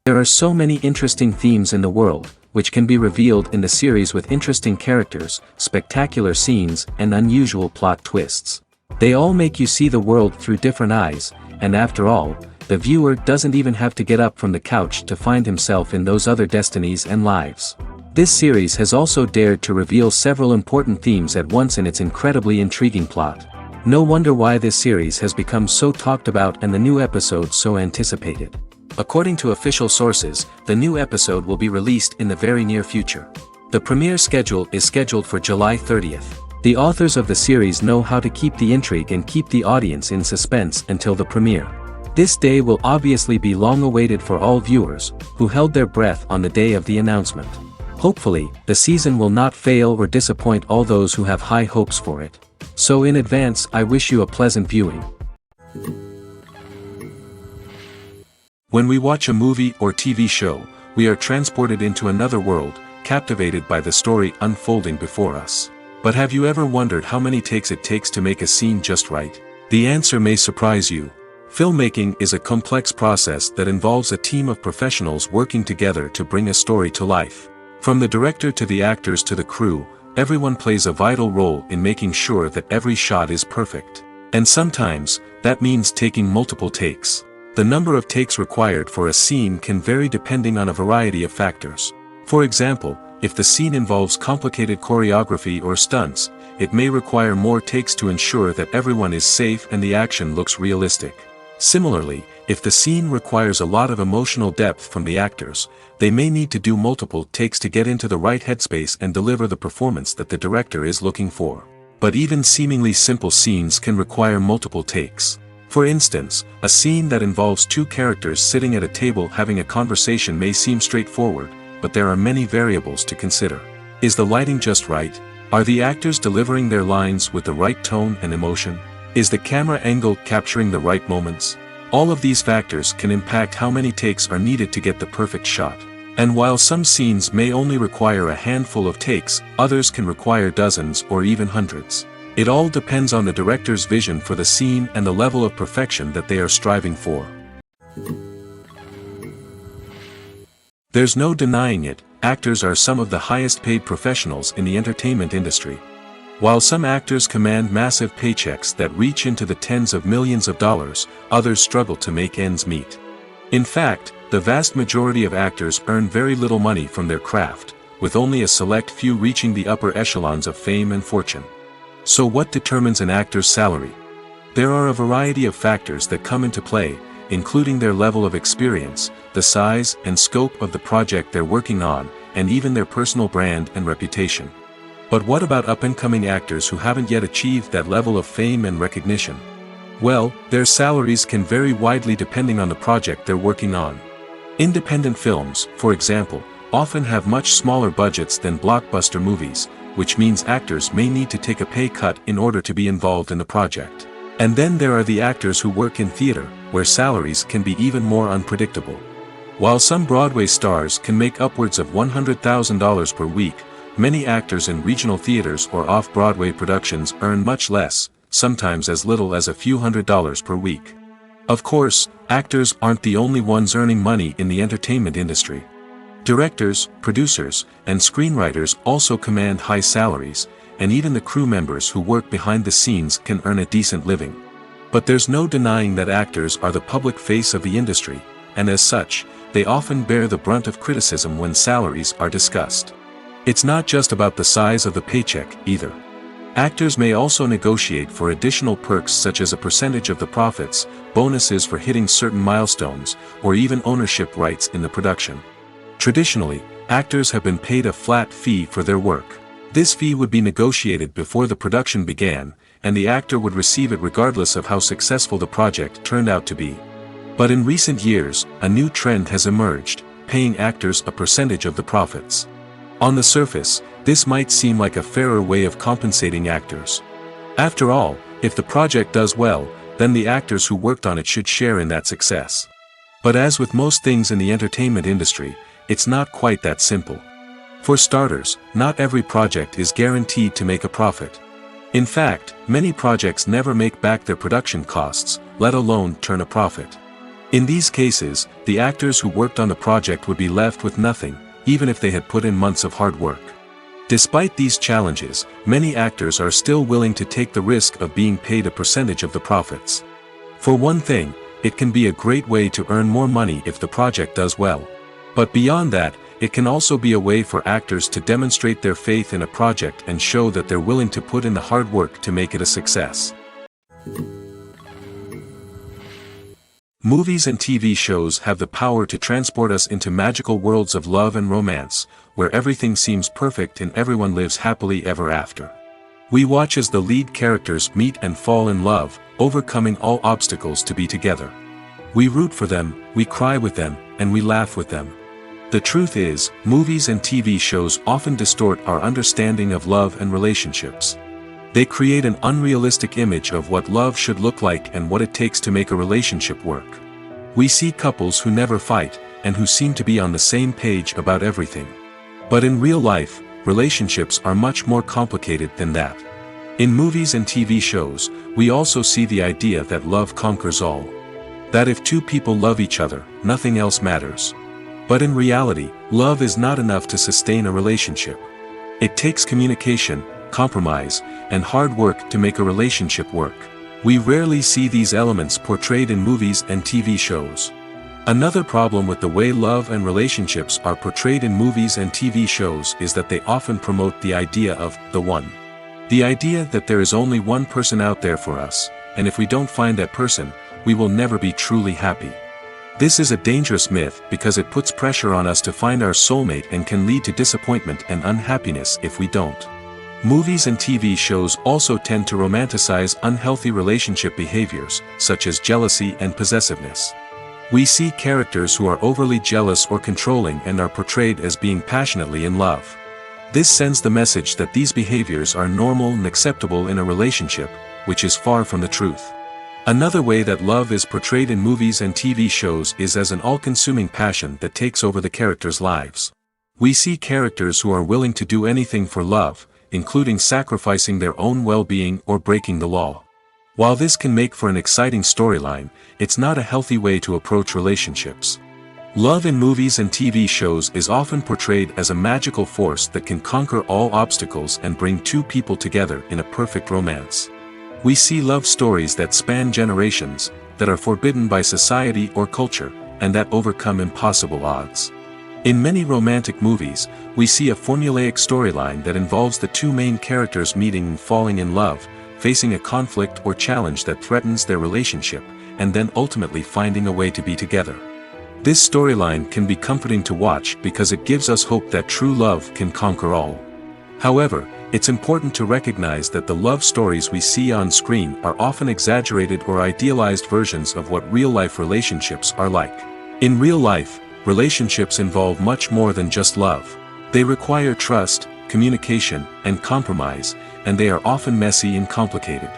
There are so many interesting themes in the world, which can be revealed in the series with interesting characters, spectacular scenes, and unusual plot twists. They all make you see the world through different eyes, and after all, the viewer doesn't even have to get up from the couch to find himself in those other destinies and lives. This series has also dared to reveal several important themes at once in its incredibly intriguing plot. No wonder why this series has become so talked about and the new episode so anticipated. According to official sources, the new episode will be released in the very near future. The premiere schedule is scheduled for July 30th. The authors of the series know how to keep the intrigue and keep the audience in suspense until the premiere. This day will obviously be long awaited for all viewers, who held their breath on the day of the announcement. Hopefully, the season will not fail or disappoint all those who have high hopes for it. So in advance, I wish you a pleasant viewing. When we watch a movie or TV show, we are transported into another world, captivated by the story unfolding before us. But have you ever wondered how many takes it takes to make a scene just right? The answer may surprise you. Filmmaking is a complex process that involves a team of professionals working together to bring a story to life. From the director to the actors to the crew, everyone plays a vital role in making sure that every shot is perfect. And sometimes, that means taking multiple takes. The number of takes required for a scene can vary depending on a variety of factors. For example, if the scene involves complicated choreography or stunts, it may require more takes to ensure that everyone is safe and the action looks realistic. Similarly, if the scene requires a lot of emotional depth from the actors, they may need to do multiple takes to get into the right headspace and deliver the performance that the director is looking for. But even seemingly simple scenes can require multiple takes. For instance, a scene that involves two characters sitting at a table having a conversation may seem straightforward, but there are many variables to consider. Is the lighting just right? Are the actors delivering their lines with the right tone and emotion? Is the camera angle capturing the right moments? All of these factors can impact how many takes are needed to get the perfect shot. And while some scenes may only require a handful of takes, others can require dozens or even hundreds. It all depends on the director's vision for the scene and the level of perfection that they are striving for. There's no denying it, actors are some of the highest paid professionals in the entertainment industry. While some actors command massive paychecks that reach into the tens of millions of dollars, others struggle to make ends meet. In fact, the vast majority of actors earn very little money from their craft, with only a select few reaching the upper echelons of fame and fortune. So what determines an actor's salary? There are a variety of factors that come into play, including their level of experience, the size and scope of the project they're working on, and even their personal brand and reputation. But what about up-and-coming actors who haven't yet achieved that level of fame and recognition? Well, their salaries can vary widely depending on the project they're working on. Independent films, for example, often have much smaller budgets than blockbuster movies, which means actors may need to take a pay cut in order to be involved in the project. And then there are the actors who work in theater, where salaries can be even more unpredictable. While some Broadway stars can make upwards of $100,000 per week, many actors in regional theaters or off-Broadway productions earn much less, sometimes as little as a few $100s per week. Of course, actors aren't the only ones earning money in the entertainment industry. Directors, producers, and screenwriters also command high salaries, and even the crew members who work behind the scenes can earn a decent living. But there's no denying that actors are the public face of the industry, and as such, they often bear the brunt of criticism when salaries are discussed. It's not just about the size of the paycheck, either. Actors may also negotiate for additional perks such as a percentage of the profits, bonuses for hitting certain milestones, or even ownership rights in the production. Traditionally, actors have been paid a flat fee for their work. This fee would be negotiated before the production began, and the actor would receive it regardless of how successful the project turned out to be. But in recent years, a new trend has emerged, paying actors a percentage of the profits. On the surface, this might seem like a fairer way of compensating actors. After all, if the project does well, then the actors who worked on it should share in that success. But as with most things in the entertainment industry, it's not quite that simple. For starters, not every project is guaranteed to make a profit. In fact, many projects never make back their production costs, let alone turn a profit. In these cases, the actors who worked on the project would be left with nothing, even if they had put in months of hard work. Despite these challenges, many actors are still willing to take the risk of being paid a percentage of the profits. For one thing, it can be a great way to earn more money if the project does well. But beyond that, it can also be a way for actors to demonstrate their faith in a project and show that they're willing to put in the hard work to make it a success. Movies and TV shows have the power to transport us into magical worlds of love and romance, where everything seems perfect and everyone lives happily ever after. We watch as the lead characters meet and fall in love, overcoming all obstacles to be together. We root for them, we cry with them, and we laugh with them. The truth is, movies and TV shows often distort our understanding of love and relationships. They create an unrealistic image of what love should look like and what it takes to make a relationship work. We see couples who never fight, and who seem to be on the same page about everything. But in real life, relationships are much more complicated than that. In movies and TV shows, we also see the idea that love conquers all. That if two people love each other, nothing else matters. But in reality, love is not enough to sustain a relationship. It takes communication, compromise, and hard work to make a relationship work. We rarely see these elements portrayed in movies and TV shows. Another problem with the way love and relationships are portrayed in movies and TV shows is that they often promote the idea of the one. The idea that there is only one person out there for us, and if we don't find that person, we will never be truly happy. This is a dangerous myth because it puts pressure on us to find our soulmate and can lead to disappointment and unhappiness if we don't. Movies and TV shows also tend to romanticize unhealthy relationship behaviors, such as jealousy and possessiveness. We see characters who are overly jealous or controlling and are portrayed as being passionately in love. This sends the message that these behaviors are normal and acceptable in a relationship, which is far from the truth. Another way that love is portrayed in movies and TV shows is as an all-consuming passion that takes over the characters' lives. We see characters who are willing to do anything for love, including sacrificing their own well-being or breaking the law. While this can make for an exciting storyline, it's not a healthy way to approach relationships. Love in movies and TV shows is often portrayed as a magical force that can conquer all obstacles and bring two people together in a perfect romance. We see love stories that span generations, that are forbidden by society or culture, and that overcome impossible odds. In many romantic movies, we see a formulaic storyline that involves the two main characters meeting and falling in love, facing a conflict or challenge that threatens their relationship, and then ultimately finding a way to be together. This storyline can be comforting to watch because it gives us hope that true love can conquer all. However, it's important to recognize that the love stories we see on screen are often exaggerated or idealized versions of what real-life relationships are like. In real life, relationships involve much more than just love. They require trust, communication, and compromise, and they are often messy and complicated.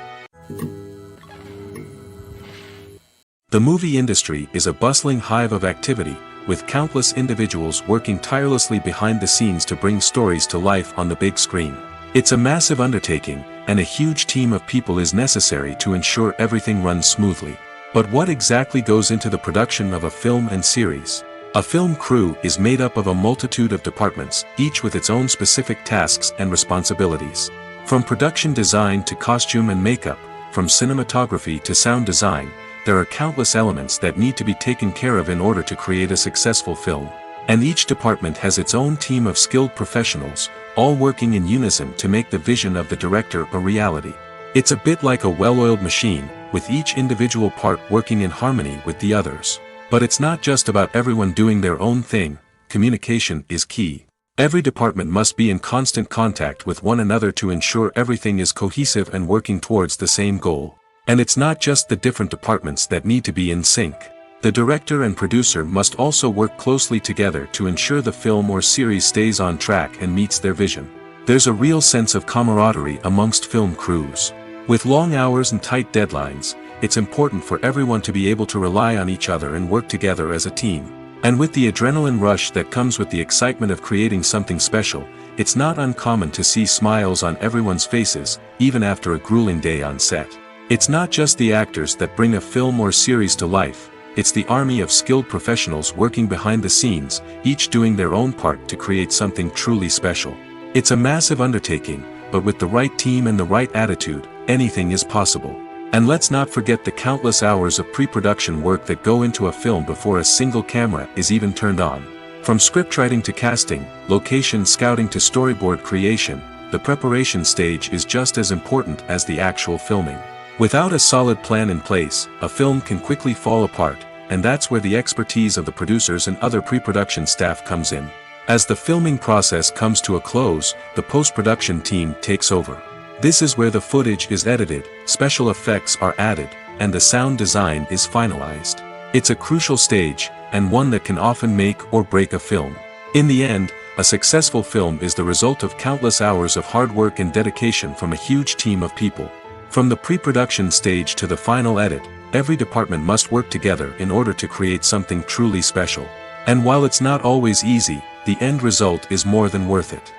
The movie industry is a bustling hive of activity, with countless individuals working tirelessly behind the scenes to bring stories to life on the big screen. It's a massive undertaking, and a huge team of people is necessary to ensure everything runs smoothly. But what exactly goes into the production of a film and series? A film crew is made up of a multitude of departments, each with its own specific tasks and responsibilities. From production design to costume and makeup, from cinematography to sound design, there are countless elements that need to be taken care of in order to create a successful film. And each department has its own team of skilled professionals, all working in unison to make the vision of the director a reality. It's a bit like a well-oiled machine, with each individual part working in harmony with the others. But it's not just about everyone doing their own thing. Communication is key. Every department must be in constant contact with one another to ensure everything is cohesive and working towards the same goal. And it's not just the different departments that need to be in sync. The director and producer must also work closely together to ensure the film or series stays on track and meets their vision. There's a real sense of camaraderie amongst film crews. With long hours and tight deadlines, it's important for everyone to be able to rely on each other and work together as a team. And with the adrenaline rush that comes with the excitement of creating something special, it's not uncommon to see smiles on everyone's faces, even after a grueling day on set. It's not just the actors that bring a film or series to life, it's the army of skilled professionals working behind the scenes, each doing their own part to create something truly special. It's a massive undertaking, but with the right team and the right attitude, anything is possible. And let's not forget the countless hours of pre-production work that go into a film before a single camera is even turned on. From scriptwriting to casting, location scouting to storyboard creation, the preparation stage is just as important as the actual filming. Without a solid plan in place, a film can quickly fall apart, and that's where the expertise of the producers and other pre-production staff comes in. As the filming process comes to a close, the post-production team takes over. This is where the footage is edited, special effects are added, and the sound design is finalized. It's a crucial stage, and one that can often make or break a film. In the end, a successful film is the result of countless hours of hard work and dedication from a huge team of people. From the pre-production stage to the final edit, every department must work together in order to create something truly special. And while it's not always easy, the end result is more than worth it.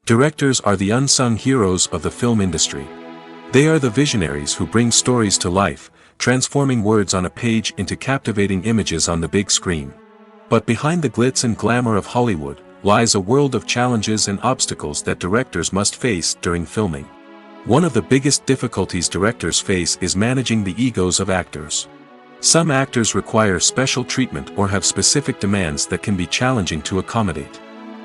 Directors are the unsung heroes of the film industry. They are the visionaries who bring stories to life, transforming words on a page into captivating images on the big screen. But behind the glitz and glamour of Hollywood, lies a world of challenges and obstacles that directors must face during filming. One of the biggest difficulties directors face is managing the egos of actors. Some actors require special treatment or have specific demands that can be challenging to accommodate.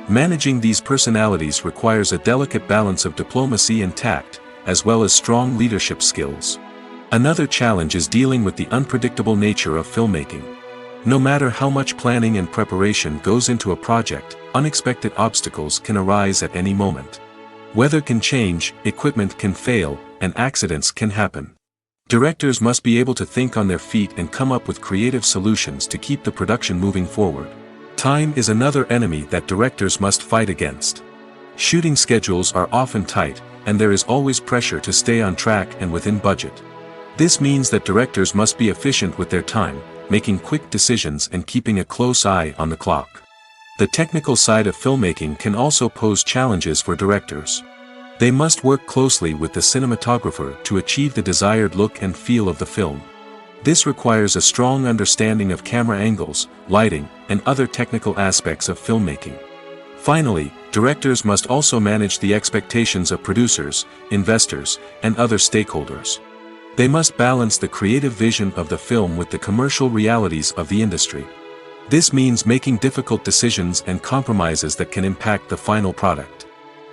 Managing these personalities requires a delicate balance of diplomacy and tact, as well as strong leadership skills. Another challenge is dealing with the unpredictable nature of filmmaking. No matter how much planning and preparation goes into a project, unexpected obstacles can arise at any moment. Weather can change, equipment can fail, and accidents can happen. Directors must be able to think on their feet and come up with creative solutions to keep the production moving forward. Time is another enemy that directors must fight against. Shooting schedules are often tight, and there is always pressure to stay on track and within budget. This means that directors must be efficient with their time, making quick decisions and keeping a close eye on the clock. The technical side of filmmaking can also pose challenges for directors. They must work closely with the cinematographer to achieve the desired look and feel of the film. This requires a strong understanding of camera angles, lighting, and other technical aspects of filmmaking. Finally, directors must also manage the expectations of producers, investors, and other stakeholders. They must balance the creative vision of the film with the commercial realities of the industry. This means making difficult decisions and compromises that can impact the final product.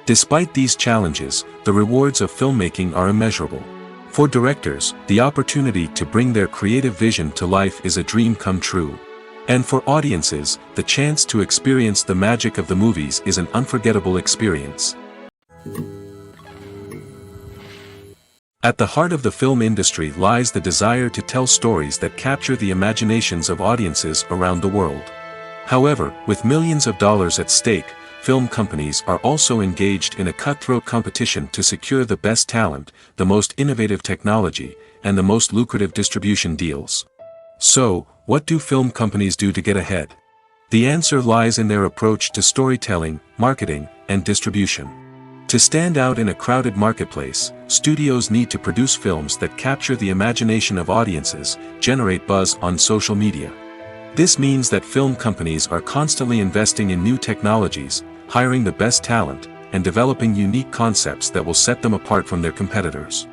Despite these challenges, the rewards of filmmaking are immeasurable. For directors, the opportunity to bring their creative vision to life is a dream come true. And for audiences, the chance to experience the magic of the movies is an unforgettable experience. At the heart of the film industry lies the desire to tell stories that capture the imaginations of audiences around the world. However, with millions of dollars at stake, film companies are also engaged in a cutthroat competition to secure the best talent, the most innovative technology, and the most lucrative distribution deals. So, what do film companies do to get ahead? The answer lies in their approach to storytelling, marketing, and distribution. To stand out in a crowded marketplace, studios need to produce films that capture the imagination of audiences, generate buzz on social media. This means that film companies are constantly investing in new technologies, hiring the best talent, and developing unique concepts that will set them apart from their competitors.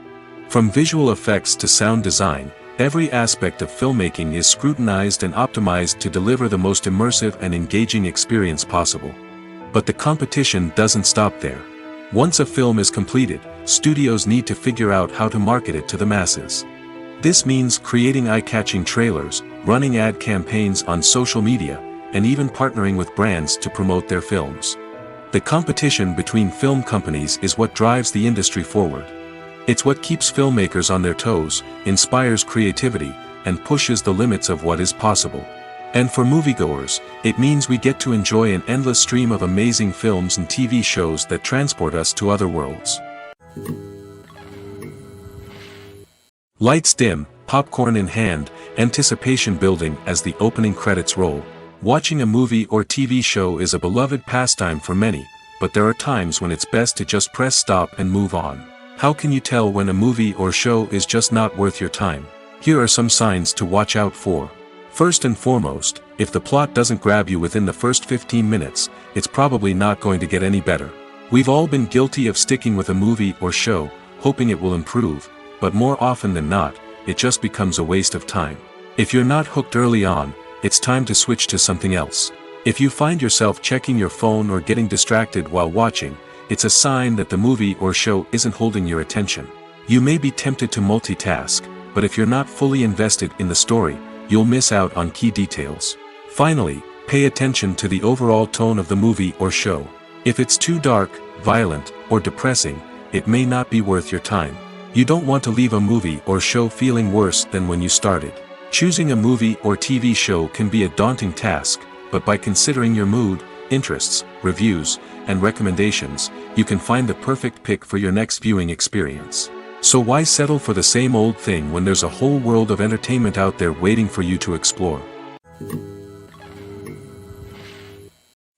From visual effects to sound design, every aspect of filmmaking is scrutinized and optimized to deliver the most immersive and engaging experience possible. But the competition doesn't stop there. Once a film is completed, studios need to figure out how to market it to the masses. This means creating eye-catching trailers, running ad campaigns on social media, and even partnering with brands to promote their films. The competition between film companies is what drives the industry forward. It's what keeps filmmakers on their toes, inspires creativity, and pushes the limits of what is possible. And for moviegoers, it means we get to enjoy an endless stream of amazing films and TV shows that transport us to other worlds. Lights dim, popcorn in hand, anticipation building as the opening credits roll. Watching a movie or TV show is a beloved pastime for many, but there are times when it's best to just press stop and move on. How can you tell when a movie or show is just not worth your time? Here are some signs to watch out for. First and foremost, if the plot doesn't grab you within the first 15 minutes, it's probably not going to get any better. We've all been guilty of sticking with a movie or show, hoping it will improve, but more often than not, it just becomes a waste of time. If you're not hooked early on, it's time to switch to something else. If you find yourself checking your phone or getting distracted while watching, it's a sign that the movie or show isn't holding your attention. You may be tempted to multitask, but if you're not fully invested in the story, you'll miss out on key details. Finally, pay attention to the overall tone of the movie or show. If it's too dark, violent, or depressing, it may not be worth your time. You don't want to leave a movie or show feeling worse than when you started. Choosing a movie or TV show can be a daunting task, but by considering your mood, interests, reviews, and recommendations, you can find the perfect pick for your next viewing experience. So why settle for the same old thing when there's a whole world of entertainment out there waiting for you to explore?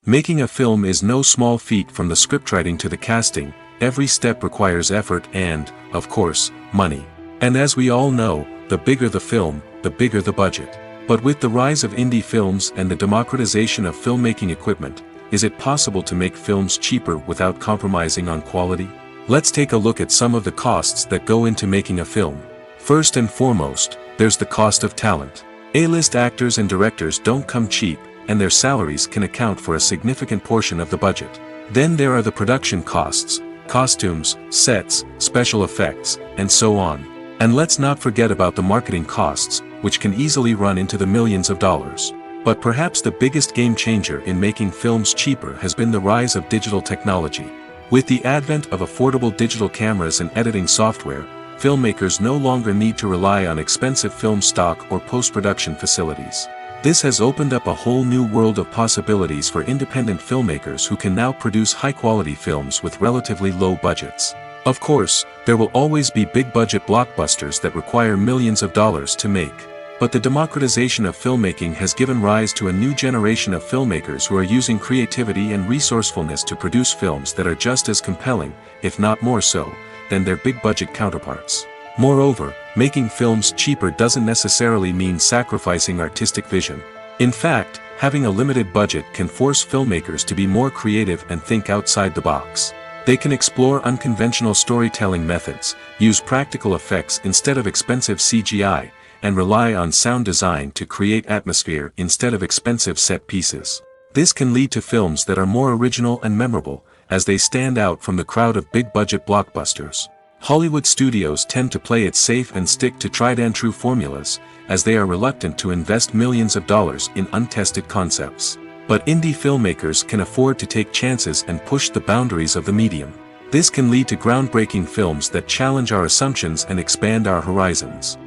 Making a film is no small feat. From the scriptwriting to the casting, every step requires effort and, of course, money. And as we all know, the bigger the film, the bigger the budget. But with the rise of indie films and the democratization of filmmaking equipment, is it possible to make films cheaper without compromising on quality? Let's take a look at some of the costs that go into making a film. First and foremost, there's the cost of talent. A-list actors and directors don't come cheap, and their salaries can account for a significant portion of the budget. Then there are the production costs, costumes, sets, special effects, and so on. And let's not forget about the marketing costs, which can easily run into the millions of dollars. But perhaps the biggest game changer in making films cheaper has been the rise of digital technology. With the advent of affordable digital cameras and editing software, filmmakers no longer need to rely on expensive film stock or post-production facilities. This has opened up a whole new world of possibilities for independent filmmakers who can now produce high-quality films with relatively low budgets. Of course, there will always be big-budget blockbusters that require millions of dollars to make. But the democratization of filmmaking has given rise to a new generation of filmmakers who are using creativity and resourcefulness to produce films that are just as compelling, if not more so, than their big-budget counterparts. Moreover, making films cheaper doesn't necessarily mean sacrificing artistic vision. In fact, having a limited budget can force filmmakers to be more creative and think outside the box. They can explore unconventional storytelling methods, use practical effects instead of expensive CGI, and rely on sound design to create atmosphere instead of expensive set pieces. This can lead to films that are more original and memorable, as they stand out from the crowd of big-budget blockbusters. Hollywood studios tend to play it safe and stick to tried-and-true formulas, as they are reluctant to invest millions of dollars in untested concepts. But indie filmmakers can afford to take chances and push the boundaries of the medium. This can lead to groundbreaking films that challenge our assumptions and expand our horizons.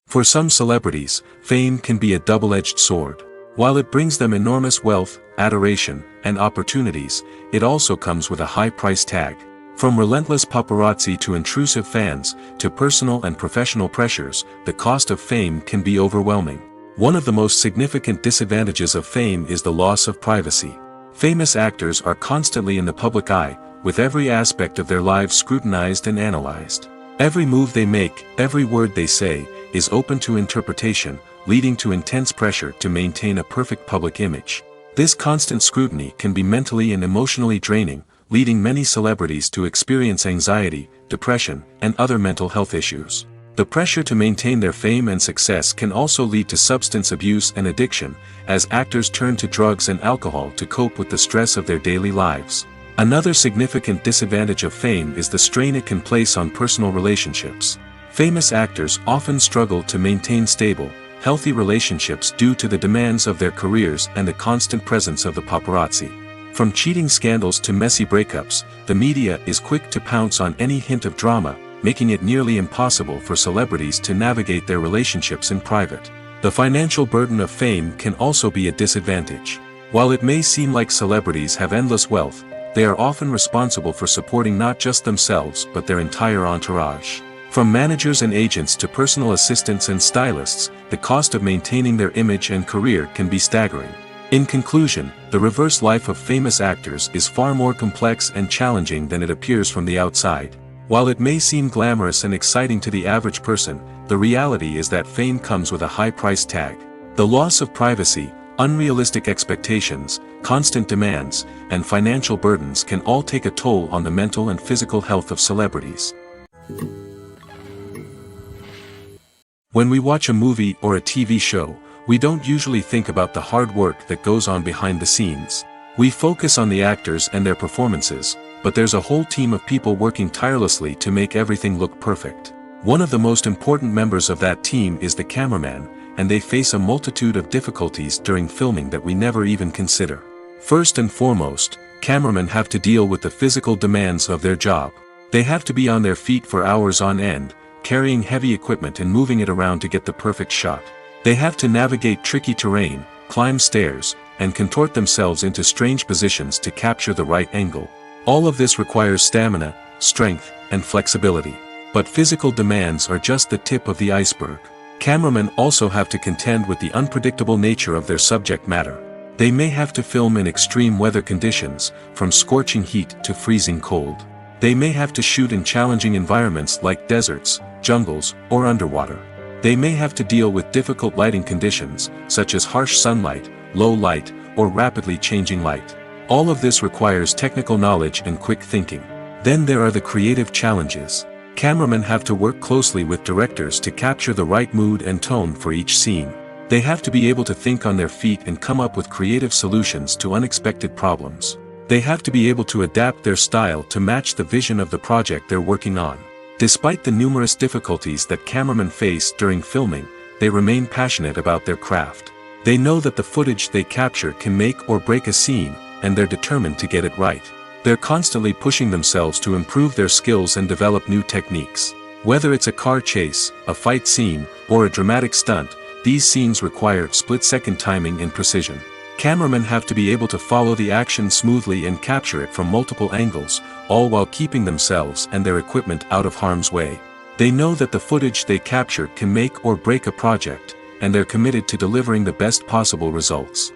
For some celebrities, fame can be a double-edged sword. While it brings them enormous wealth, adoration, and opportunities, it also comes with a high price tag. From relentless paparazzi to intrusive fans, to personal and professional pressures, the cost of fame can be overwhelming. One of the most significant disadvantages of fame is the loss of privacy. Famous actors are constantly in the public eye, with every aspect of their lives scrutinized and analyzed. Every move they make, every word they say, is open to interpretation, leading to intense pressure to maintain a perfect public image. This constant scrutiny can be mentally and emotionally draining, leading many celebrities to experience anxiety, depression, and other mental health issues. The pressure to maintain their fame and success can also lead to substance abuse and addiction, as actors turn to drugs and alcohol to cope with the stress of their daily lives. Another significant disadvantage of fame is the strain it can place on personal relationships. Famous actors often struggle to maintain stable, healthy relationships due to the demands of their careers and the constant presence of the paparazzi. From cheating scandals to messy breakups, the media is quick to pounce on any hint of drama, making it nearly impossible for celebrities to navigate their relationships in private. The financial burden of fame can also be a disadvantage. While it may seem like celebrities have endless wealth, they are often responsible for supporting not just themselves but their entire entourage. From managers and agents to personal assistants and stylists, the cost of maintaining their image and career can be staggering. In conclusion, the reverse life of famous actors is far more complex and challenging than it appears from the outside. While it may seem glamorous and exciting to the average person, the reality is that fame comes with a high price tag. The loss of privacy, unrealistic expectations, constant demands, and financial burdens can all take a toll on the mental and physical health of celebrities. When we watch a movie or a TV show, we don't usually think about the hard work that goes on behind the scenes. We focus on the actors and their performances, but there's a whole team of people working tirelessly to make everything look perfect. One of the most important members of that team is the cameraman, and they face a multitude of difficulties during filming that we never even consider. First and foremost, cameramen have to deal with the physical demands of their job. They have to be on their feet for hours on end, carrying heavy equipment and moving it around to get the perfect shot. They have to navigate tricky terrain, climb stairs, and contort themselves into strange positions to capture the right angle. All of this requires stamina, strength, and flexibility. But physical demands are just the tip of the iceberg. Cameramen also have to contend with the unpredictable nature of their subject matter. They may have to film in extreme weather conditions, from scorching heat to freezing cold. They may have to shoot in challenging environments like deserts, jungles, or underwater. They may have to deal with difficult lighting conditions, such as harsh sunlight, low light, or rapidly changing light. All of this requires technical knowledge and quick thinking. Then there are the creative challenges. Cameramen have to work closely with directors to capture the right mood and tone for each scene. They have to be able to think on their feet and come up with creative solutions to unexpected problems. They have to be able to adapt their style to match the vision of the project they're working on. Despite the numerous difficulties that cameramen face during filming, they remain passionate about their craft. They know that the footage they capture can make or break a scene, and they're determined to get it right. They're constantly pushing themselves to improve their skills and develop new techniques. Whether it's a car chase, a fight scene, or a dramatic stunt, these scenes require split-second timing and precision. Cameramen have to be able to follow the action smoothly and capture it from multiple angles, all while keeping themselves and their equipment out of harm's way. They know that the footage they capture can make or break a project, and they're committed to delivering the best possible results.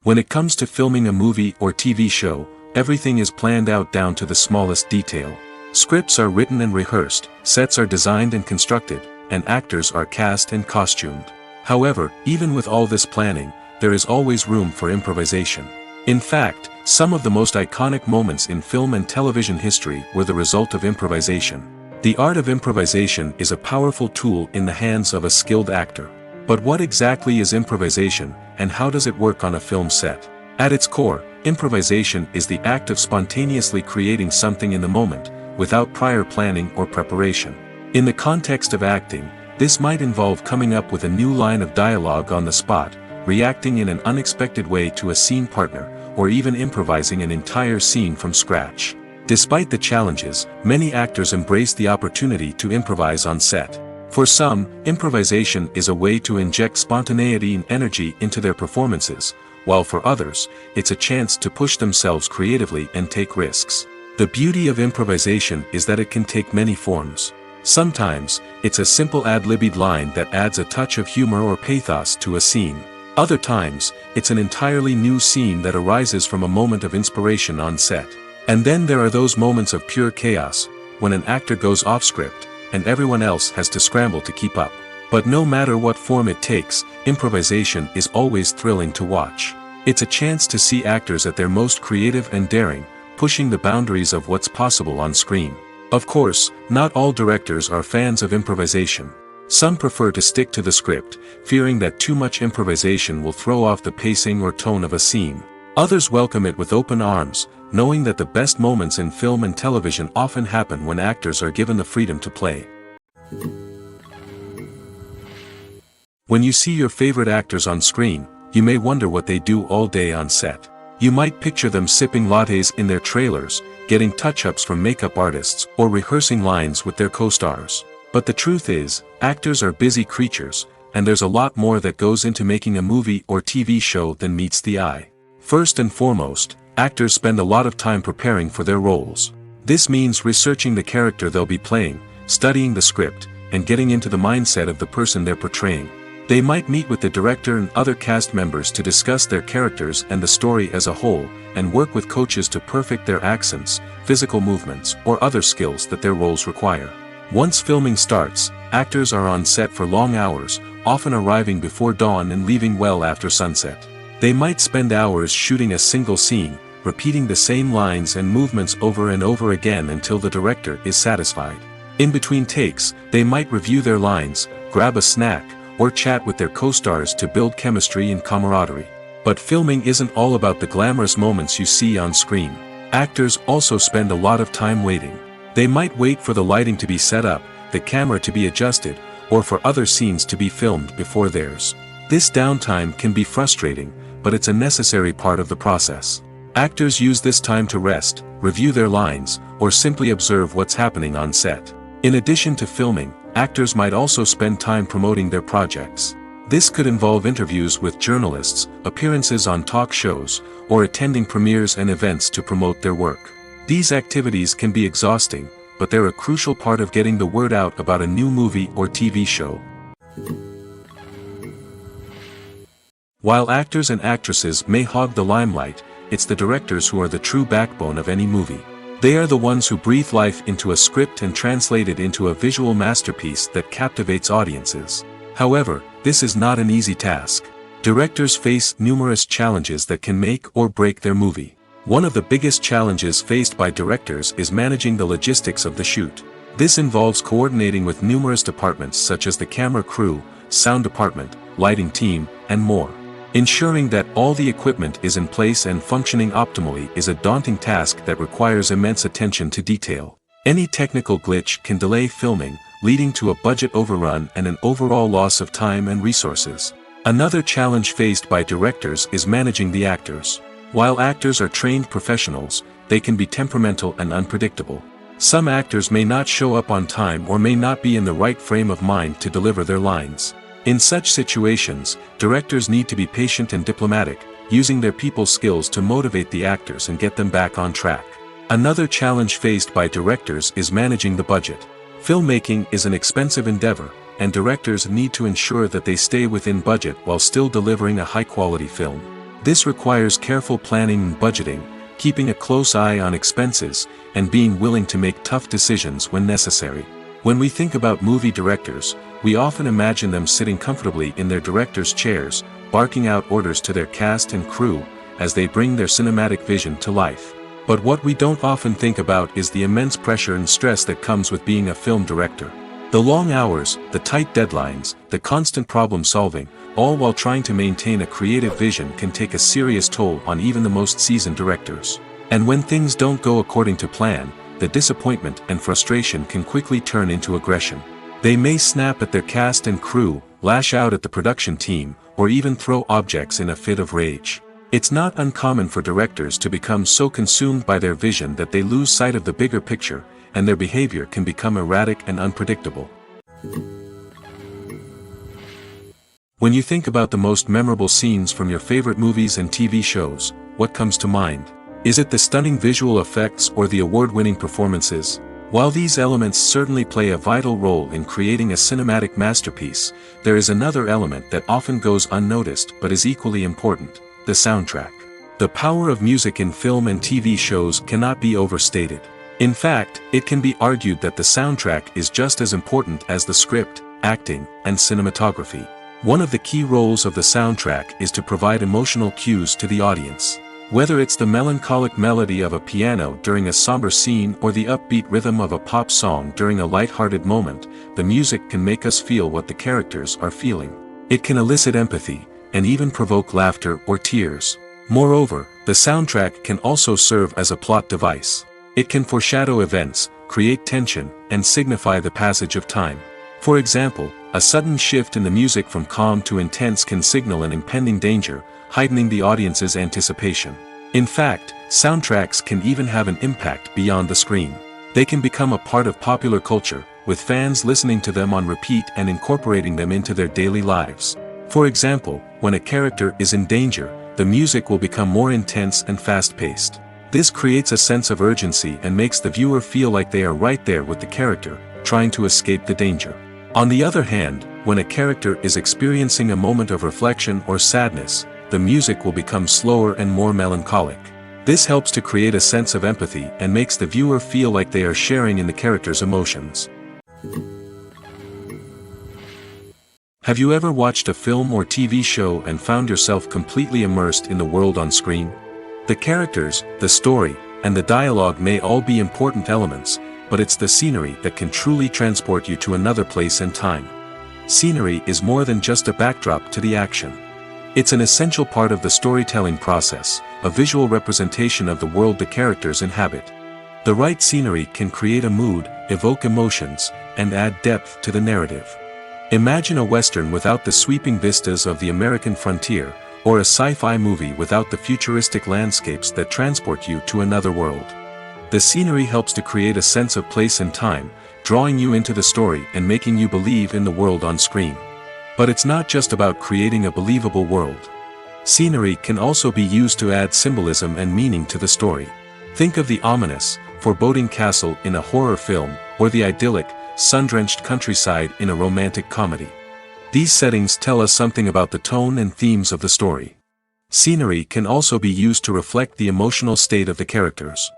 When it comes to filming a movie or TV show, everything is planned out down to the smallest detail. Scripts are written and rehearsed, sets are designed and constructed, and actors are cast and costumed. However, even with all this planning, there is always room for improvisation. In fact, some of the most iconic moments in film and television history were the result of improvisation. The art of improvisation is a powerful tool in the hands of a skilled actor. But what exactly is improvisation, and how does it work on a film set? At its core, improvisation is the act of spontaneously creating something in the moment, without prior planning or preparation. In the context of acting, this might involve coming up with a new line of dialogue on the spot, reacting in an unexpected way to a scene partner, or even improvising an entire scene from scratch. Despite the challenges, many actors embrace the opportunity to improvise on set. For some, improvisation is a way to inject spontaneity and energy into their performances, while for others, it's a chance to push themselves creatively and take risks. The beauty of improvisation is that it can take many forms. Sometimes, it's a simple ad-libbed line that adds a touch of humor or pathos to a scene. Other times, it's an entirely new scene that arises from a moment of inspiration on set. And then there are those moments of pure chaos, when an actor goes off script, and everyone else has to scramble to keep up. But no matter what form it takes, improvisation is always thrilling to watch. It's a chance to see actors at their most creative and daring, pushing the boundaries of what's possible on screen. Of course, not all directors are fans of improvisation. Some prefer to stick to the script, fearing that too much improvisation will throw off the pacing or tone of a scene. Others welcome it with open arms, knowing that the best moments in film and television often happen when actors are given the freedom to play. When you see your favorite actors on screen, you may wonder what they do all day on set. You might picture them sipping lattes in their trailers, getting touch-ups from makeup artists, or rehearsing lines with their co-stars. But the truth is, actors are busy creatures, and there's a lot more that goes into making a movie or TV show than meets the eye. First and foremost, actors spend a lot of time preparing for their roles. This means researching the character they'll be playing, studying the script, and getting into the mindset of the person they're portraying. They might meet with the director and other cast members to discuss their characters and the story as a whole, and work with coaches to perfect their accents, physical movements, or other skills that their roles require. Once filming starts, actors are on set for long hours, often arriving before dawn and leaving well after sunset. They might spend hours shooting a single scene, repeating the same lines and movements over and over again until the director is satisfied. In between takes, they might review their lines, grab a snack, or chat with their co-stars to build chemistry and camaraderie. But filming isn't all about the glamorous moments you see on screen. Actors also spend a lot of time waiting. They might wait for the lighting to be set up, the camera to be adjusted, or for other scenes to be filmed before theirs. This downtime can be frustrating, but it's a necessary part of the process. Actors use this time to rest, review their lines, or simply observe what's happening on set. In addition to filming, actors might also spend time promoting their projects. This could involve interviews with journalists, appearances on talk shows, or attending premieres and events to promote their work. These activities can be exhausting, but they're a crucial part of getting the word out about a new movie or TV show. While actors and actresses may hog the limelight, it's the directors who are the true backbone of any movie. They are the ones who breathe life into a script and translate it into a visual masterpiece that captivates audiences. However, this is not an easy task. Directors face numerous challenges that can make or break their movie. One of the biggest challenges faced by directors is managing the logistics of the shoot. This involves coordinating with numerous departments such as the camera crew, sound department, lighting team, and more. Ensuring that all the equipment is in place and functioning optimally is a daunting task that requires immense attention to detail. Any technical glitch can delay filming, leading to a budget overrun and an overall loss of time and resources. Another challenge faced by directors is managing the actors. While actors are trained professionals, they can be temperamental and unpredictable. Some actors may not show up on time or may not be in the right frame of mind to deliver their lines. In such situations, directors need to be patient and diplomatic, using their people skills to motivate the actors and get them back on track. Another challenge faced by directors is managing the budget. Filmmaking is an expensive endeavor, and directors need to ensure that they stay within budget while still delivering a high-quality film. This requires careful planning and budgeting, keeping a close eye on expenses, and being willing to make tough decisions when necessary. When we think about movie directors, we often imagine them sitting comfortably in their director's chairs, barking out orders to their cast and crew, as they bring their cinematic vision to life. But what we don't often think about is the immense pressure and stress that comes with being a film director. The long hours, the tight deadlines, the constant problem solving, all while trying to maintain a creative vision can take a serious toll on even the most seasoned directors. And when things don't go according to plan, the disappointment and frustration can quickly turn into aggression. They may snap at their cast and crew, lash out at the production team, or even throw objects in a fit of rage. It's not uncommon for directors to become so consumed by their vision that they lose sight of the bigger picture, and their behavior can become erratic and unpredictable. When you think about the most memorable scenes from your favorite movies and TV shows, what comes to mind? Is it the stunning visual effects or the award-winning performances? While these elements certainly play a vital role in creating a cinematic masterpiece, there is another element that often goes unnoticed but is equally important: the soundtrack. The power of music in film and TV shows cannot be overstated. In fact, it can be argued that the soundtrack is just as important as the script, acting, and cinematography. One of the key roles of the soundtrack is to provide emotional cues to the audience. Whether it's the melancholic melody of a piano during a somber scene or the upbeat rhythm of a pop song during a light-hearted moment, the music can make us feel what the characters are feeling. It can elicit empathy, and even provoke laughter or tears. Moreover, the soundtrack can also serve as a plot device. It can foreshadow events, create tension, and signify the passage of time. For example, a sudden shift in the music from calm to intense can signal an impending danger, heightening the audience's anticipation. In fact, soundtracks can even have an impact beyond the screen. They can become a part of popular culture, with fans listening to them on repeat and incorporating them into their daily lives. For example, when a character is in danger, the music will become more intense and fast-paced. This creates a sense of urgency and makes the viewer feel like they are right there with the character, trying to escape the danger. On the other hand, when a character is experiencing a moment of reflection or sadness, the music will become slower and more melancholic. This helps to create a sense of empathy and makes the viewer feel like they are sharing in the character's emotions. Have you ever watched a film or TV show and found yourself completely immersed in the world on screen? The characters, the story, and the dialogue may all be important elements, but it's the scenery that can truly transport you to another place and time. Scenery is more than just a backdrop to the action. It's an essential part of the storytelling process, a visual representation of the world the characters inhabit. The right scenery can create a mood, evoke emotions, and add depth to the narrative. Imagine a Western without the sweeping vistas of the American frontier, or a sci-fi movie without the futuristic landscapes that transport you to another world. The scenery helps to create a sense of place and time, drawing you into the story and making you believe in the world on screen. But it's not just about creating a believable world. Scenery can also be used to add symbolism and meaning to the story. Think of the ominous, foreboding castle in a horror film, or the idyllic, sun-drenched countryside in a romantic comedy. These settings tell us something about the tone and themes of the story. Scenery can also be used to reflect the emotional state of the characters.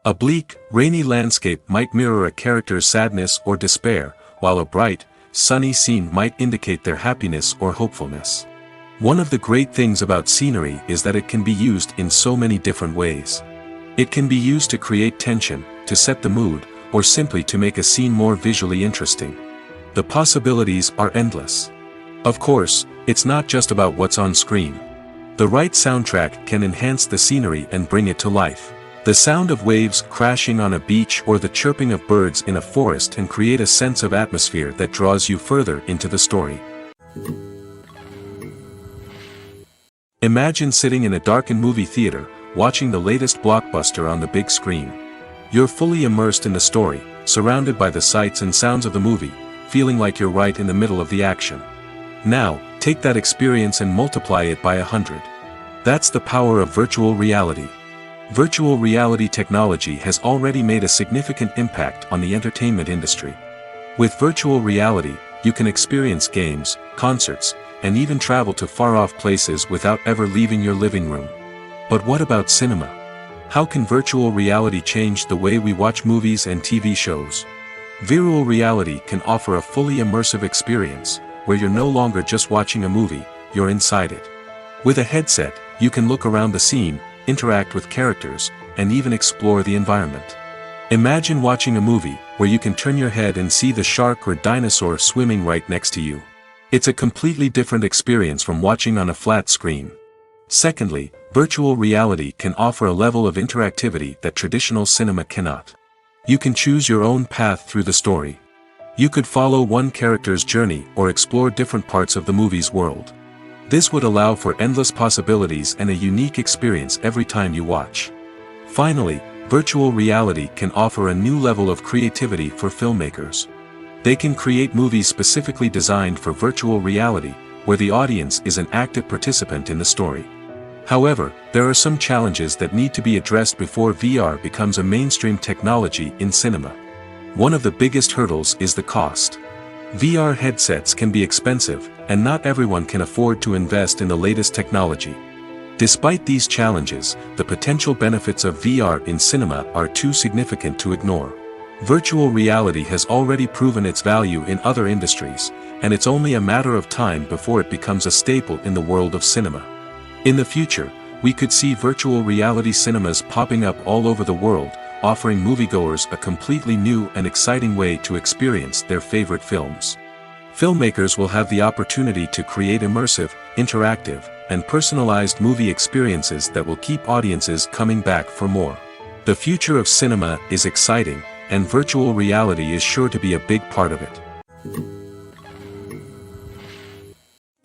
A bleak, rainy landscape might mirror a character's sadness or despair, while a bright, sunny scene might indicate their happiness or hopefulness. One of the great things about scenery is that it can be used in so many different ways. It can be used to create tension, to set the mood, or simply to make a scene more visually interesting. The possibilities are endless. Of course, it's not just about what's on screen. The right soundtrack can enhance the scenery and bring it to life. The sound of waves crashing on a beach or the chirping of birds in a forest can create a sense of atmosphere that draws you further into the story. Imagine sitting in a darkened movie theater, watching the latest blockbuster on the big screen. You're fully immersed in the story, surrounded by the sights and sounds of the movie, feeling like you're right in the middle of the action. Now, take that experience and multiply it by 100. That's the power of virtual reality. Virtual reality technology has already made a significant impact on the entertainment industry. With virtual reality, you can experience games, concerts, and even travel to far-off places without ever leaving your living room. But what about cinema? How can virtual reality change the way we watch movies and TV shows? Virtual reality can offer a fully immersive experience, where you're no longer just watching a movie, you're inside it. With a headset, you can look around the scene, interact with characters, and even explore the environment. Imagine watching a movie, where you can turn your head and see the shark or dinosaur swimming right next to you. It's a completely different experience from watching on a flat screen. Secondly, virtual reality can offer a level of interactivity that traditional cinema cannot. You can choose your own path through the story. You could follow one character's journey or explore different parts of the movie's world. This would allow for endless possibilities and a unique experience every time you watch. Finally, virtual reality can offer a new level of creativity for filmmakers. They can create movies specifically designed for virtual reality, where the audience is an active participant in the story. However, there are some challenges that need to be addressed before VR becomes a mainstream technology in cinema. One of the biggest hurdles is the cost. VR headsets can be expensive, and not everyone can afford to invest in the latest technology. Despite these challenges, the potential benefits of VR in cinema are too significant to ignore. Virtual reality has already proven its value in other industries, and it's only a matter of time before it becomes a staple in the world of cinema. In the future, we could see virtual reality cinemas popping up all over the world, offering moviegoers a completely new and exciting way to experience their favorite films. Filmmakers will have the opportunity to create immersive, interactive, and personalized movie experiences that will keep audiences coming back for more. The future of cinema is exciting, and virtual reality is sure to be a big part of it.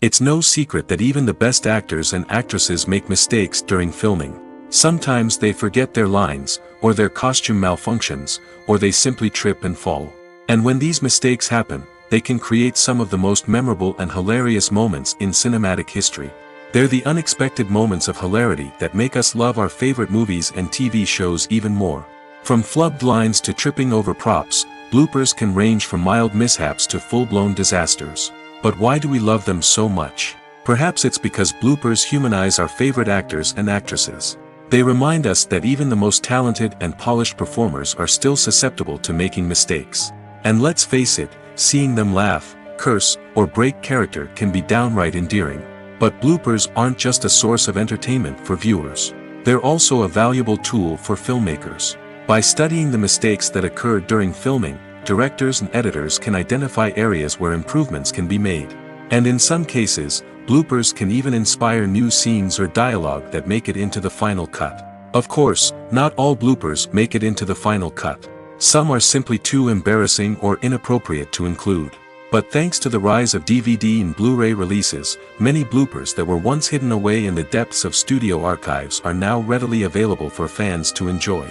It's no secret that even the best actors and actresses make mistakes during filming. Sometimes they forget their lines, or their costume malfunctions, or they simply trip and fall. And when these mistakes happen, they can create some of the most memorable and hilarious moments in cinematic history. They're the unexpected moments of hilarity that make us love our favorite movies and TV shows even more. From flubbed lines to tripping over props, bloopers can range from mild mishaps to full-blown disasters. But why do we love them so much? Perhaps it's because bloopers humanize our favorite actors and actresses. They remind us that even the most talented and polished performers are still susceptible to making mistakes. And let's face it, seeing them laugh, curse, or break character can be downright endearing. But bloopers aren't just a source of entertainment for viewers. They're also a valuable tool for filmmakers. By studying the mistakes that occurred during filming, directors and editors can identify areas where improvements can be made. And in some cases, bloopers can even inspire new scenes or dialogue that make it into the final cut. Of course, not all bloopers make it into the final cut. Some are simply too embarrassing or inappropriate to include. But thanks to the rise of DVD and Blu-ray releases, many bloopers that were once hidden away in the depths of studio archives are now readily available for fans to enjoy.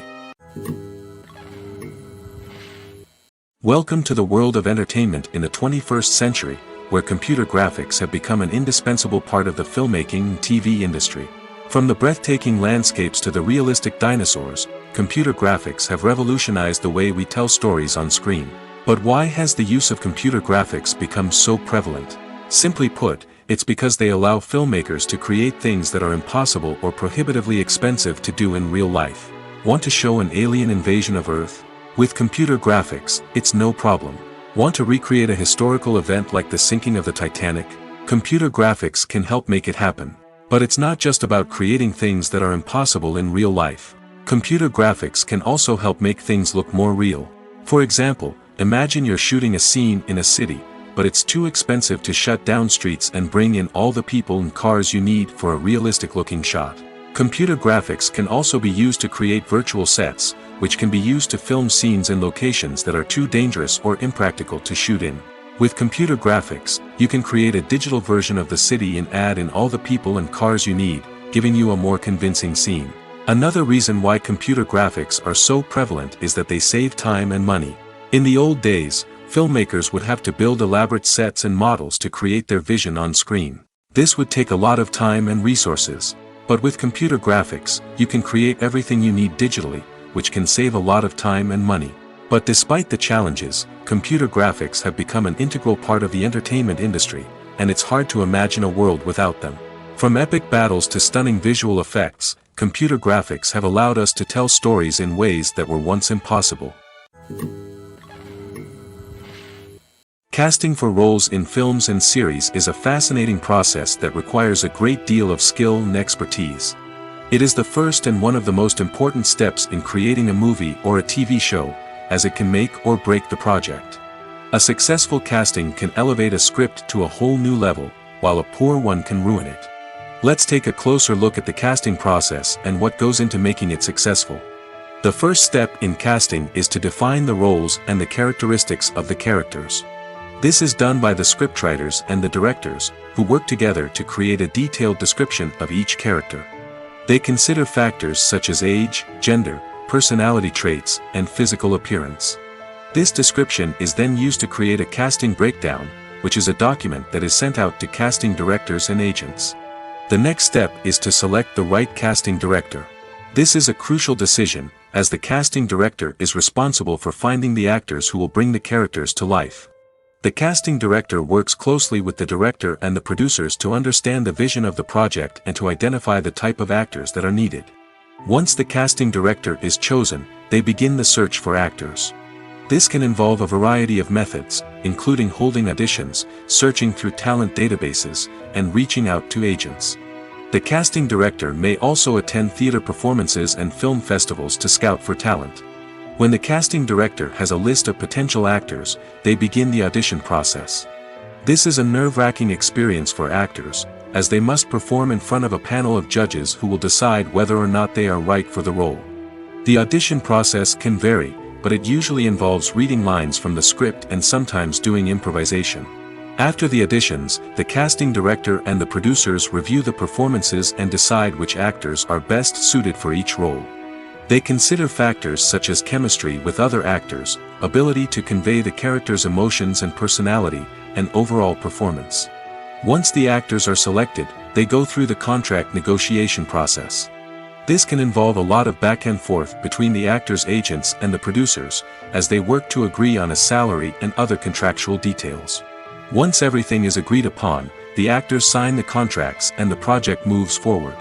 Welcome to the world of entertainment in the 21st century, where computer graphics have become an indispensable part of the filmmaking and TV industry. From the breathtaking landscapes to the realistic dinosaurs, computer graphics have revolutionized the way we tell stories on screen. But why has the use of computer graphics become so prevalent? Simply put, it's because they allow filmmakers to create things that are impossible or prohibitively expensive to do in real life. Want to show an alien invasion of Earth? With computer graphics, it's no problem. Want to recreate a historical event like the sinking of the Titanic? Computer graphics can help make it happen. But it's not just about creating things that are impossible in real life. Computer graphics can also help make things look more real. For example, imagine you're shooting a scene in a city, but it's too expensive to shut down streets and bring in all the people and cars you need for a realistic-looking shot. Computer graphics can also be used to create virtual sets, which can be used to film scenes in locations that are too dangerous or impractical to shoot in. With computer graphics, you can create a digital version of the city and add in all the people and cars you need, giving you a more convincing scene. Another reason why computer graphics are so prevalent is that they save time and money. In the old days, filmmakers would have to build elaborate sets and models to create their vision on screen. This would take a lot of time and resources. But with computer graphics, you can create everything you need digitally, which can save a lot of time and money. But despite the challenges, computer graphics have become an integral part of the entertainment industry, and it's hard to imagine a world without them. From epic battles to stunning visual effects, computer graphics have allowed us to tell stories in ways that were once impossible. Casting for roles in films and series is a fascinating process that requires a great deal of skill and expertise. It is the first and one of the most important steps in creating a movie or a TV show, as it can make or break the project. A successful casting can elevate a script to a whole new level, while a poor one can ruin it. Let's take a closer look at the casting process and what goes into making it successful. The first step in casting is to define the roles and the characteristics of the characters. This is done by the scriptwriters and the directors, who work together to create a detailed description of each character. They consider factors such as age, gender, personality traits, and physical appearance. This description is then used to create a casting breakdown, which is a document that is sent out to casting directors and agents. The next step is to select the right casting director. This is a crucial decision, as the casting director is responsible for finding the actors who will bring the characters to life. The casting director works closely with the director and the producers to understand the vision of the project and to identify the type of actors that are needed. Once the casting director is chosen, they begin the search for actors. This can involve a variety of methods, including holding auditions, searching through talent databases, and reaching out to agents. The casting director may also attend theater performances and film festivals to scout for talent. When the casting director has a list of potential actors, they begin the audition process. This is a nerve-wracking experience for actors, as they must perform in front of a panel of judges who will decide whether or not they are right for the role. The audition process can vary, but it usually involves reading lines from the script and sometimes doing improvisation. After the auditions, the casting director and the producers review the performances and decide which actors are best suited for each role. They consider factors such as chemistry with other actors, ability to convey the character's emotions and personality, and overall performance. Once the actors are selected, they go through the contract negotiation process. This can involve a lot of back and forth between the actors' agents and the producers, as they work to agree on a salary and other contractual details. Once everything is agreed upon, the actors sign the contracts and the project moves forward.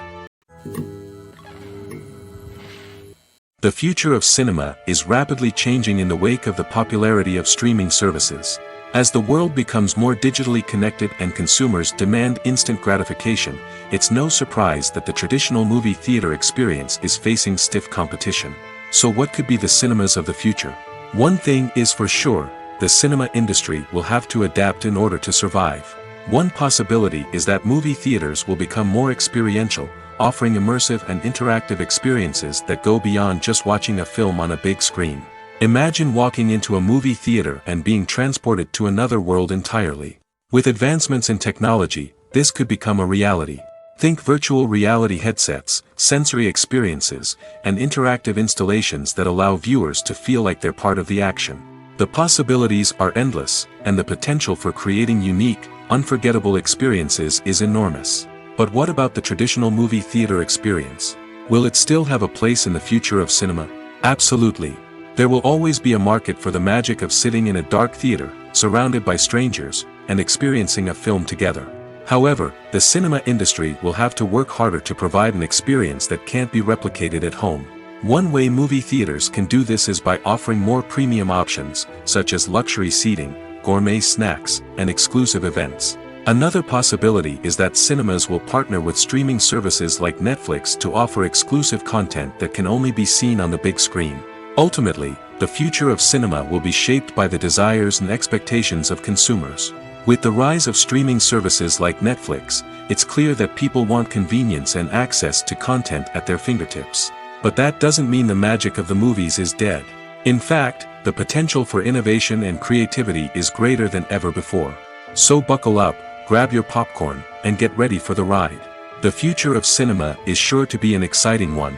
The future of cinema is rapidly changing in the wake of the popularity of streaming services. As the world becomes more digitally connected and consumers demand instant gratification, it's no surprise that the traditional movie theater experience is facing stiff competition. So what could be the cinemas of the future? One thing is for sure, the cinema industry will have to adapt in order to survive. One possibility is that movie theaters will become more experiential, offering immersive and interactive experiences that go beyond just watching a film on a big screen. Imagine walking into a movie theater and being transported to another world entirely. With advancements in technology, this could become a reality. Think virtual reality headsets, sensory experiences, and interactive installations that allow viewers to feel like they're part of the action. The possibilities are endless, and the potential for creating unique, unforgettable experiences is enormous. But what about the traditional movie theater experience? Will it still have a place in the future of cinema? Absolutely. There will always be a market for the magic of sitting in a dark theater, surrounded by strangers, and experiencing a film together. However, the cinema industry will have to work harder to provide an experience that can't be replicated at home. One way movie theaters can do this is by offering more premium options, such as luxury seating, gourmet snacks, and exclusive events. Another possibility is that cinemas will partner with streaming services like Netflix to offer exclusive content that can only be seen on the big screen. Ultimately, the future of cinema will be shaped by the desires and expectations of consumers. With the rise of streaming services like Netflix, it's clear that people want convenience and access to content at their fingertips. But that doesn't mean the magic of the movies is dead. In fact, the potential for innovation and creativity is greater than ever before. So buckle up, grab your popcorn, and get ready for the ride. The future of cinema is sure to be an exciting one.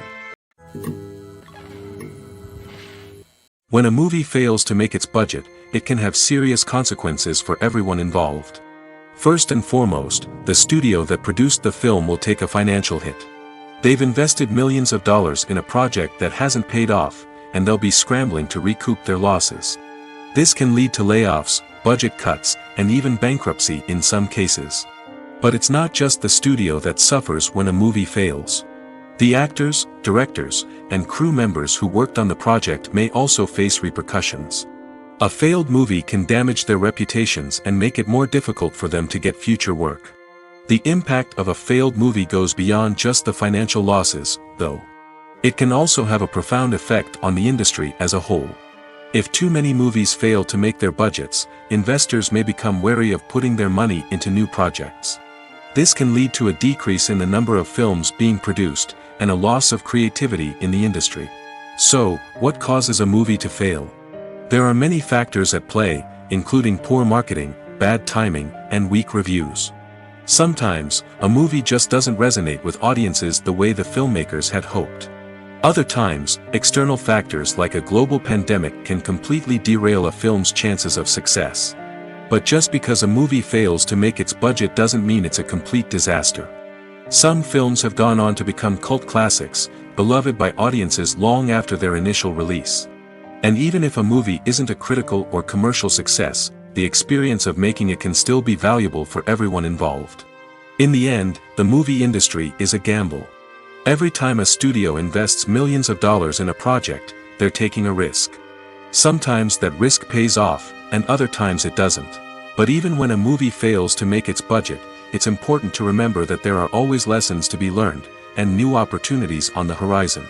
When a movie fails to make its budget, it can have serious consequences for everyone involved. First and foremost, the studio that produced the film will take a financial hit. They've invested millions of dollars in a project that hasn't paid off, and they'll be scrambling to recoup their losses. This can lead to layoffs, budget cuts, and even bankruptcy in some cases. But it's not just the studio that suffers when a movie fails. The actors, directors, and crew members who worked on the project may also face repercussions. A failed movie can damage their reputations and make it more difficult for them to get future work. The impact of a failed movie goes beyond just the financial losses, though. It can also have a profound effect on the industry as a whole. If too many movies fail to make their budgets, investors may become wary of putting their money into new projects. This can lead to a decrease in the number of films being produced, and a loss of creativity in the industry. So, what causes a movie to fail? There are many factors at play, including poor marketing, bad timing, and weak reviews. Sometimes, a movie just doesn't resonate with audiences the way the filmmakers had hoped. Other times, external factors like a global pandemic can completely derail a film's chances of success. But just because a movie fails to make its budget doesn't mean it's a complete disaster. Some films have gone on to become cult classics, beloved by audiences long after their initial release. And even if a movie isn't a critical or commercial success, the experience of making it can still be valuable for everyone involved. In the end, the movie industry is a gamble. Every time a studio invests millions of dollars in a project, they're taking a risk. Sometimes that risk pays off, and other times it doesn't. But even when a movie fails to make its budget, it's important to remember that there are always lessons to be learned, and new opportunities on the horizon.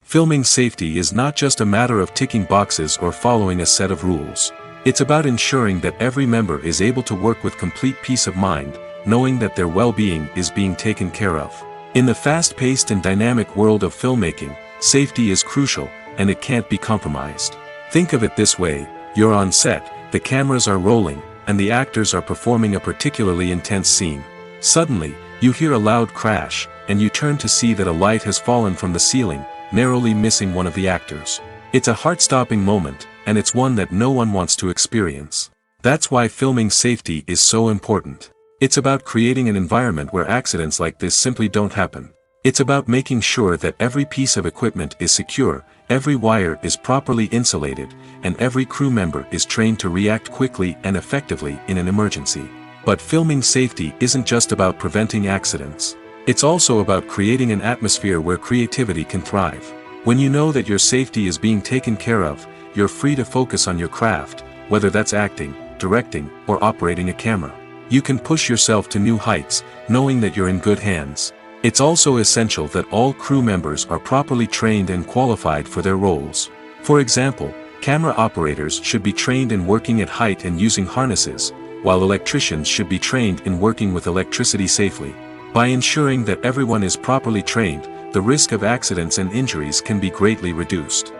Filming safety is not just a matter of ticking boxes or following a set of rules. It's about ensuring that every member is able to work with complete peace of mind, knowing that their well-being is being taken care of. In the fast-paced and dynamic world of filmmaking, safety is crucial, and it can't be compromised. Think of it this way: you're on set, the cameras are rolling, and the actors are performing a particularly intense scene. Suddenly, you hear a loud crash, and you turn to see that a light has fallen from the ceiling, narrowly missing one of the actors. It's a heart-stopping moment, and it's one that no one wants to experience. That's why filming safety is so important. It's about creating an environment where accidents like this simply don't happen. It's about making sure that every piece of equipment is secure, every wire is properly insulated, and every crew member is trained to react quickly and effectively in an emergency. But filming safety isn't just about preventing accidents. It's also about creating an atmosphere where creativity can thrive. When you know that your safety is being taken care of, you're free to focus on your craft, whether that's acting, directing, or operating a camera. You can push yourself to new heights, knowing that you're in good hands. It's also essential that all crew members are properly trained and qualified for their roles. For example, camera operators should be trained in working at height and using harnesses, while electricians should be trained in working with electricity safely. By ensuring that everyone is properly trained, the risk of accidents and injuries can be greatly reduced.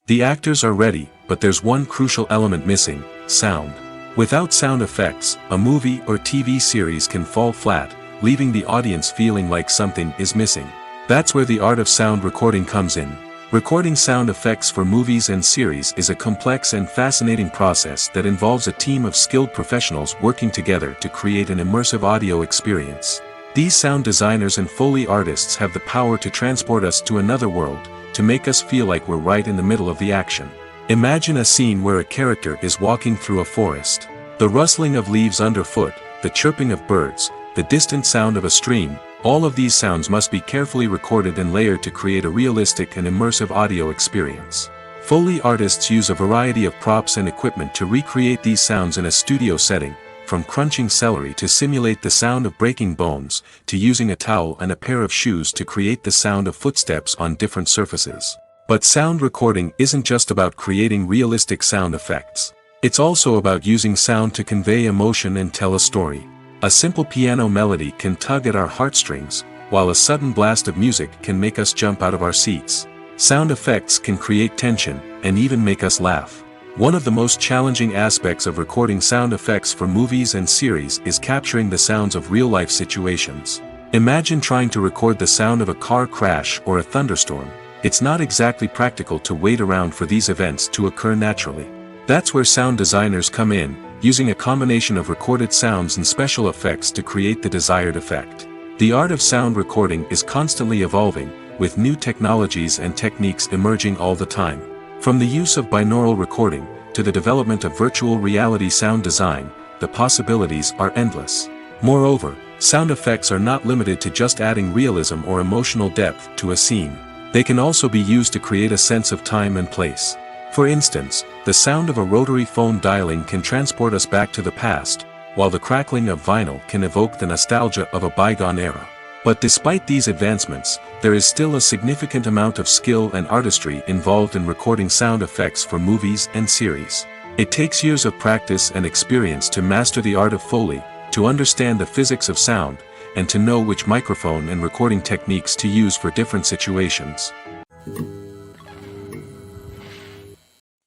The actors are ready, but there's one crucial element missing: sound. Without sound effects, a movie or TV series can fall flat, leaving the audience feeling like something is missing. That's where the art of sound recording comes in. Recording sound effects for movies and series is a complex and fascinating process that involves a team of skilled professionals working together to create an immersive audio experience. These sound designers and Foley artists have the power to transport us to another world, to make us feel like we're right in the middle of the action. Imagine a scene where a character is walking through a forest. The rustling of leaves underfoot, the chirping of birds, the distant sound of a stream, all of these sounds must be carefully recorded and layered to create a realistic and immersive audio experience. Foley artists use a variety of props and equipment to recreate these sounds in a studio setting, from crunching celery to simulate the sound of breaking bones, to using a towel and a pair of shoes to create the sound of footsteps on different surfaces. But sound recording isn't just about creating realistic sound effects. It's also about using sound to convey emotion and tell a story. A simple piano melody can tug at our heartstrings, while a sudden blast of music can make us jump out of our seats. Sound effects can create tension, and even make us laugh. One of the most challenging aspects of recording sound effects for movies and series is capturing the sounds of real-life situations. Imagine trying to record the sound of a car crash or a thunderstorm. It's not exactly practical to wait around for these events to occur naturally. That's where sound designers come in, using a combination of recorded sounds and special effects to create the desired effect. The art of sound recording is constantly evolving, with new technologies and techniques emerging all the time. From the use of binaural recording, to the development of virtual reality sound design, the possibilities are endless. Moreover, sound effects are not limited to just adding realism or emotional depth to a scene. They can also be used to create a sense of time and place. For instance, the sound of a rotary phone dialing can transport us back to the past, while the crackling of vinyl can evoke the nostalgia of a bygone era. But despite these advancements, there is still a significant amount of skill and artistry involved in recording sound effects for movies and series. It takes years of practice and experience to master the art of Foley, to understand the physics of sound, and to know which microphone and recording techniques to use for different situations.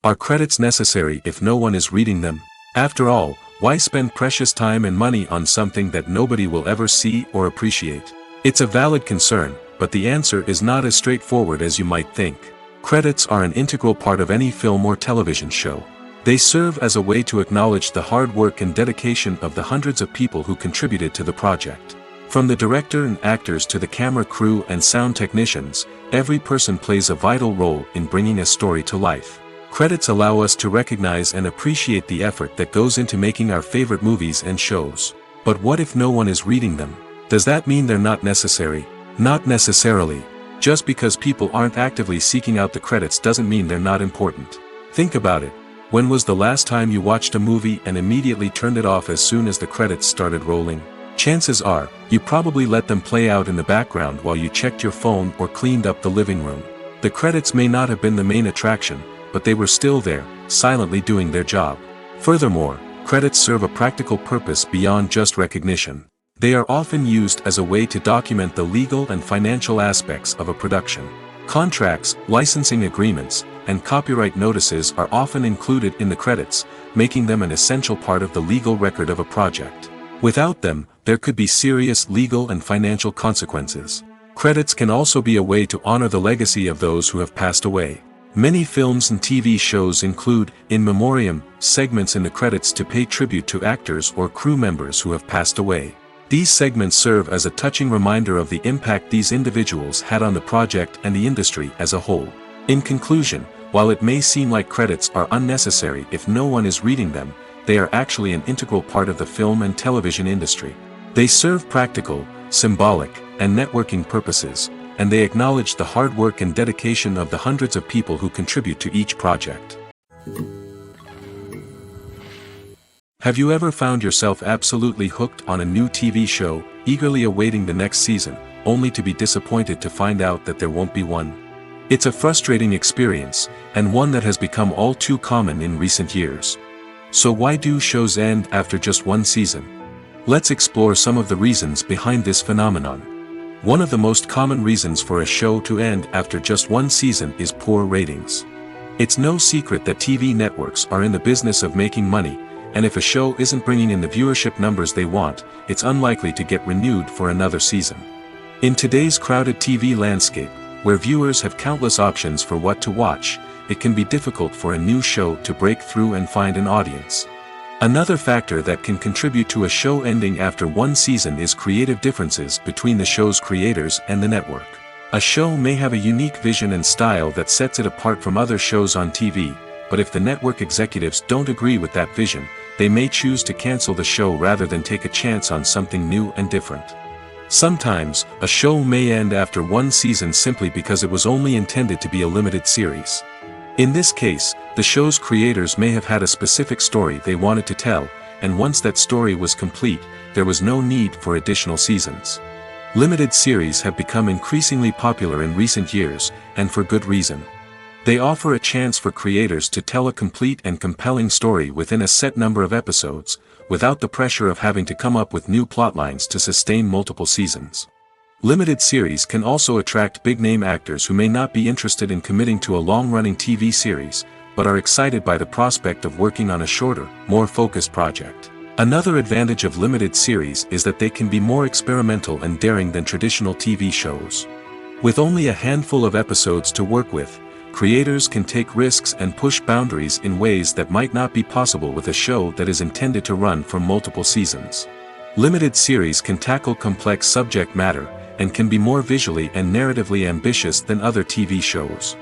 Are credits necessary if no one is reading them? After all, why spend precious time and money on something that nobody will ever see or appreciate? It's a valid concern, but the answer is not as straightforward as you might think. Credits are an integral part of any film or television show. They serve as a way to acknowledge the hard work and dedication of the hundreds of people who contributed to the project. From the director and actors to the camera crew and sound technicians, every person plays a vital role in bringing a story to life. Credits allow us to recognize and appreciate the effort that goes into making our favorite movies and shows. But what if no one is reading them? Does that mean they're not necessary? Not necessarily. Just because people aren't actively seeking out the credits doesn't mean they're not important. Think about it. When was the last time you watched a movie and immediately turned it off as soon as the credits started rolling? Chances are, you probably let them play out in the background while you checked your phone or cleaned up the living room. The credits may not have been the main attraction, but they were still there, silently doing their job. Furthermore, credits serve a practical purpose beyond just recognition. They are often used as a way to document the legal and financial aspects of a production. Contracts, licensing agreements, and copyright notices are often included in the credits, making them an essential part of the legal record of a project. Without them, there could be serious legal and financial consequences. Credits can also be a way to honor the legacy of those who have passed away. Many films and TV shows include, in memoriam, segments in the credits to pay tribute to actors or crew members who have passed away. These segments serve as a touching reminder of the impact these individuals had on the project and the industry as a whole. In conclusion, while it may seem like credits are unnecessary if no one is reading them, they are actually an integral part of the film and television industry. They serve practical, symbolic, and networking purposes, and they acknowledge the hard work and dedication of the hundreds of people who contribute to each project. Have you ever found yourself absolutely hooked on a new TV show, eagerly awaiting the next season, only to be disappointed to find out that there won't be one? It's a frustrating experience, and one that has become all too common in recent years. So why do shows end after just one season? Let's explore some of the reasons behind this phenomenon. One of the most common reasons for a show to end after just one season is poor ratings. It's no secret that TV networks are in the business of making money, and if a show isn't bringing in the viewership numbers they want, it's unlikely to get renewed for another season. In today's crowded TV landscape, where viewers have countless options for what to watch, it can be difficult for a new show to break through and find an audience. Another factor that can contribute to a show ending after one season is creative differences between the show's creators and the network. A show may have a unique vision and style that sets it apart from other shows on TV, but if the network executives don't agree with that vision, they may choose to cancel the show rather than take a chance on something new and different. Sometimes, a show may end after one season simply because it was only intended to be a limited series. In this case, the show's creators may have had a specific story they wanted to tell, and once that story was complete, there was no need for additional seasons. Limited series have become increasingly popular in recent years, and for good reason. They offer a chance for creators to tell a complete and compelling story within a set number of episodes, without the pressure of having to come up with new plotlines to sustain multiple seasons. Limited series can also attract big-name actors who may not be interested in committing to a long-running TV series, but are excited by the prospect of working on a shorter, more focused project. Another advantage of limited series is that they can be more experimental and daring than traditional TV shows. With only a handful of episodes to work with, creators can take risks and push boundaries in ways that might not be possible with a show that is intended to run for multiple seasons. Limited series can tackle complex subject matter, and can be more visually and narratively ambitious than other TV shows.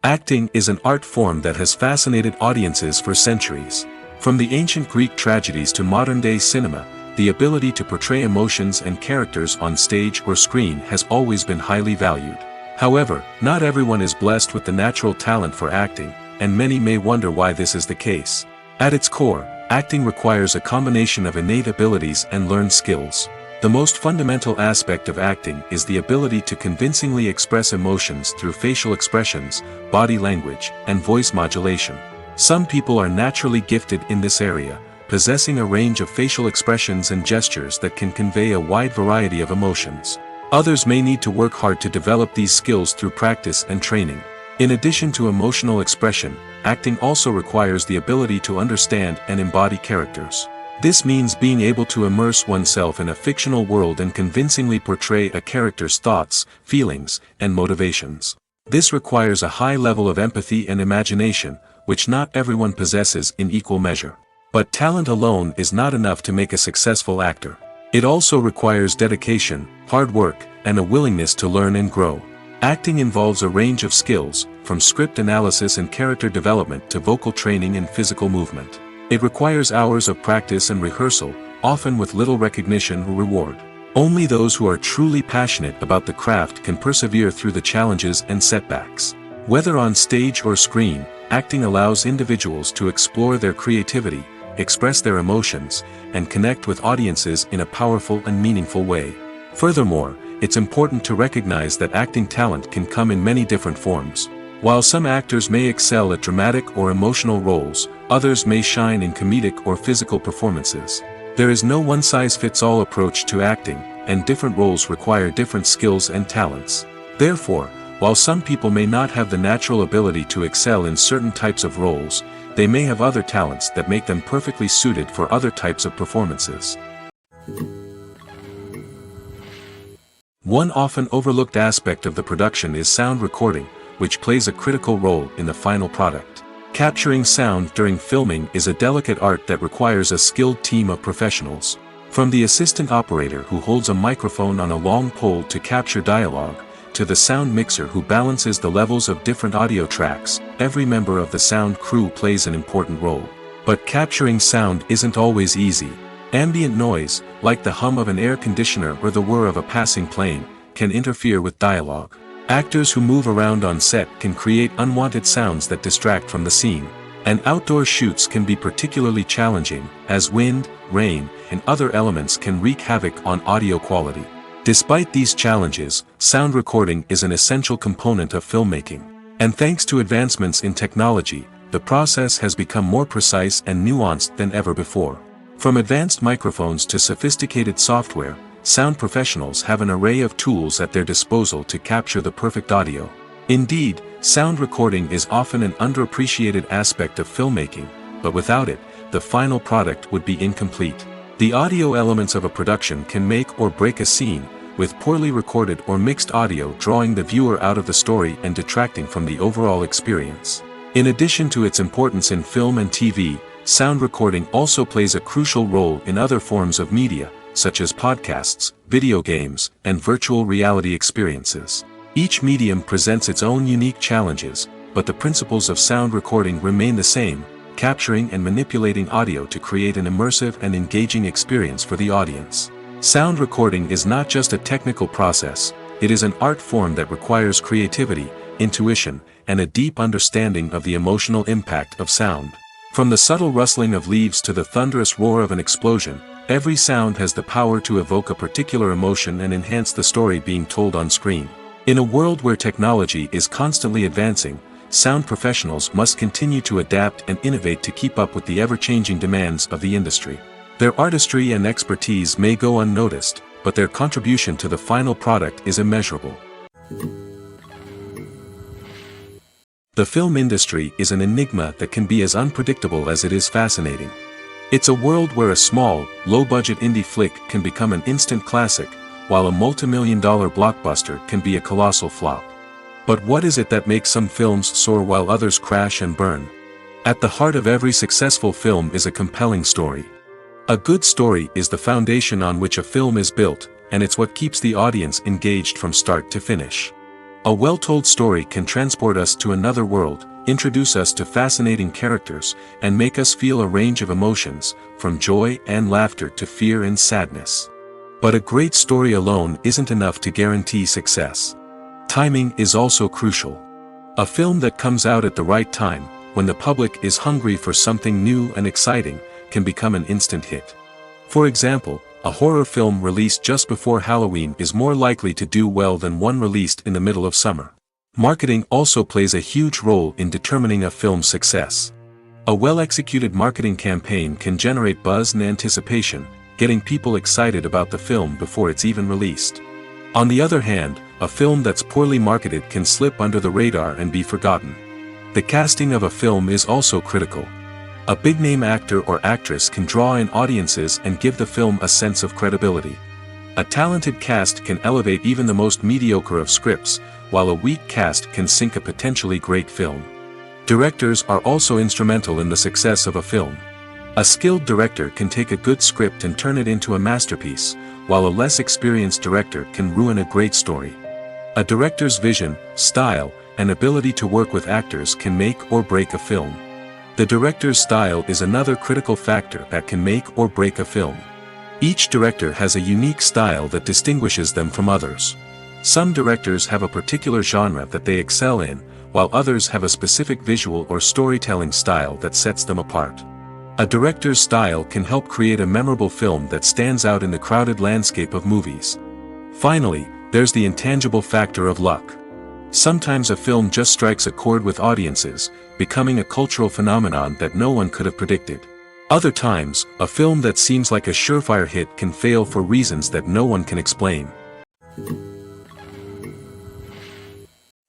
Acting is an art form that has fascinated audiences for centuries. From the ancient Greek tragedies to modern-day cinema, the ability to portray emotions and characters on stage or screen has always been highly valued. However, not everyone is blessed with the natural talent for acting, and many may wonder why this is the case. At its core, acting requires a combination of innate abilities and learned skills. The most fundamental aspect of acting is the ability to convincingly express emotions through facial expressions, body language, and voice modulation. Some people are naturally gifted in this area, possessing a range of facial expressions and gestures that can convey a wide variety of emotions. Others may need to work hard to develop these skills through practice and training. In addition to emotional expression, acting also requires the ability to understand and embody characters. This means being able to immerse oneself in a fictional world and convincingly portray a character's thoughts, feelings, and motivations. This requires a high level of empathy and imagination, which not everyone possesses in equal measure. But talent alone is not enough to make a successful actor. It also requires dedication, hard work, and a willingness to learn and grow. Acting involves a range of skills, from script analysis and character development to vocal training and physical movement. It requires hours of practice and rehearsal, often with little recognition or reward. Only those who are truly passionate about the craft can persevere through the challenges and setbacks. Whether on stage or screen, acting allows individuals to explore their creativity, express their emotions, and connect with audiences in a powerful and meaningful way. Furthermore, it's important to recognize that acting talent can come in many different forms. While some actors may excel at dramatic or emotional roles, others may shine in comedic or physical performances. There is no one-size-fits-all approach to acting, and different roles require different skills and talents. Therefore, while some people may not have the natural ability to excel in certain types of roles, they may have other talents that make them perfectly suited for other types of performances. One often overlooked aspect of the production is sound recording, which plays a critical role in the final product. Capturing sound during filming is a delicate art that requires a skilled team of professionals. From the assistant operator who holds a microphone on a long pole to capture dialogue, to the sound mixer who balances the levels of different audio tracks, every member of the sound crew plays an important role. But capturing sound isn't always easy. Ambient noise, like the hum of an air conditioner or the whir of a passing plane, can interfere with dialogue. Actors who move around on set can create unwanted sounds that distract from the scene. And outdoor shoots can be particularly challenging, as wind, rain, and other elements can wreak havoc on audio quality. Despite these challenges, sound recording is an essential component of filmmaking. And thanks to advancements in technology, the process has become more precise and nuanced than ever before. From advanced microphones to sophisticated software, sound professionals have an array of tools at their disposal to capture the perfect audio. Indeed, sound recording is often an underappreciated aspect of filmmaking, but without it, the final product would be incomplete. The audio elements of a production can make or break a scene, with poorly recorded or mixed audio drawing the viewer out of the story and detracting from the overall experience. In addition to its importance in film and TV, sound recording also plays a crucial role in other forms of media, such as podcasts, video games, and virtual reality experiences. Each medium presents its own unique challenges, but the principles of sound recording remain the same, capturing and manipulating audio to create an immersive and engaging experience for the audience. Sound recording is not just a technical process, it is an art form that requires creativity, intuition, and a deep understanding of the emotional impact of sound. From the subtle rustling of leaves to the thunderous roar of an explosion, every sound has the power to evoke a particular emotion and enhance the story being told on screen. In a world where technology is constantly advancing, sound professionals must continue to adapt and innovate to keep up with the ever-changing demands of the industry. Their artistry and expertise may go unnoticed, but their contribution to the final product is immeasurable. The film industry is an enigma that can be as unpredictable as it is fascinating. It's a world where a small, low-budget indie flick can become an instant classic, while a multi-million-dollar blockbuster can be a colossal flop. But what is it that makes some films soar while others crash and burn? At the heart of every successful film is a compelling story. A good story is the foundation on which a film is built, and it's what keeps the audience engaged from start to finish. A well-told story can transport us to another world, introduce us to fascinating characters, and make us feel a range of emotions, from joy and laughter to fear and sadness. But a great story alone isn't enough to guarantee success. Timing is also crucial. A film that comes out at the right time, when the public is hungry for something new and exciting, can become an instant hit. For example, a horror film released just before Halloween is more likely to do well than one released in the middle of summer. Marketing also plays a huge role in determining a film's success. A well-executed marketing campaign can generate buzz and anticipation, getting people excited about the film before it's even released. On the other hand, a film that's poorly marketed can slip under the radar and be forgotten. The casting of a film is also critical. A big-name actor or actress can draw in audiences and give the film a sense of credibility. A talented cast can elevate even the most mediocre of scripts, while a weak cast can sink a potentially great film. Directors are also instrumental in the success of a film. A skilled director can take a good script and turn it into a masterpiece, while a less experienced director can ruin a great story. A director's vision, style, and ability to work with actors can make or break a film. The director's style is another critical factor that can make or break a film. Each director has a unique style that distinguishes them from others. Some directors have a particular genre that they excel in, while others have a specific visual or storytelling style that sets them apart. A director's style can help create a memorable film that stands out in the crowded landscape of movies. Finally, there's the intangible factor of luck. Sometimes a film just strikes a chord with audiences, becoming a cultural phenomenon that no one could have predicted. Other times, a film that seems like a surefire hit can fail for reasons that no one can explain.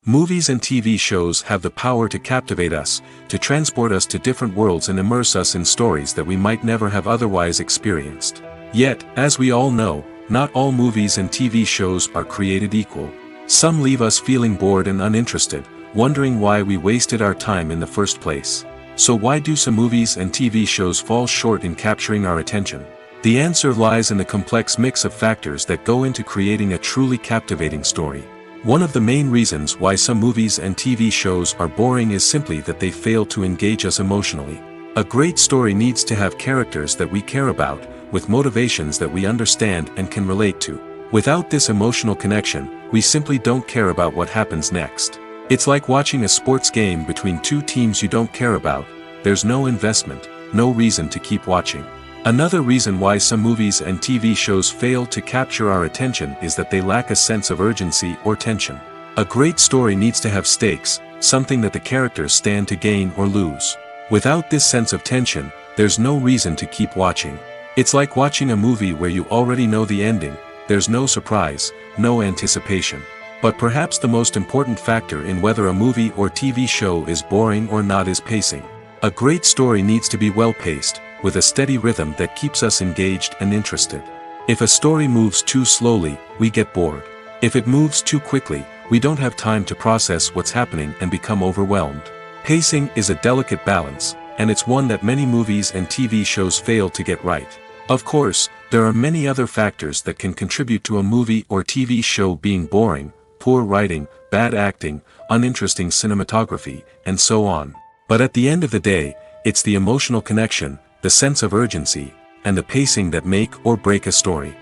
Movies and TV shows have the power to captivate us, to transport us to different worlds and immerse us in stories that we might never have otherwise experienced. Yet, as we all know, not all movies and TV shows are created equal. Some leave us feeling bored and uninterested, wondering why we wasted our time in the first place. So why do some movies and TV shows fall short in capturing our attention? The answer lies in the complex mix of factors that go into creating a truly captivating story. One of the main reasons why some movies and TV shows are boring is simply that they fail to engage us emotionally. A great story needs to have characters that we care about, with motivations that we understand and can relate to. Without this emotional connection, we simply don't care about what happens next. It's like watching a sports game between two teams you don't care about. There's no investment, no reason to keep watching. Another reason why some movies and TV shows fail to capture our attention is that they lack a sense of urgency or tension. A great story needs to have stakes, something that the characters stand to gain or lose. Without this sense of tension, there's no reason to keep watching. It's like watching a movie where you already know the ending. There's no surprise, no anticipation. But perhaps the most important factor in whether a movie or TV show is boring or not is pacing. A great story needs to be well-paced, with a steady rhythm that keeps us engaged and interested. If a story moves too slowly, we get bored. If it moves too quickly, we don't have time to process what's happening and become overwhelmed. Pacing is a delicate balance, and it's one that many movies and TV shows fail to get right. Of course, there are many other factors that can contribute to a movie or TV show being boring: poor writing, bad acting, uninteresting cinematography, and so on. But at the end of the day, it's the emotional connection, the sense of urgency, and the pacing that make or break a story.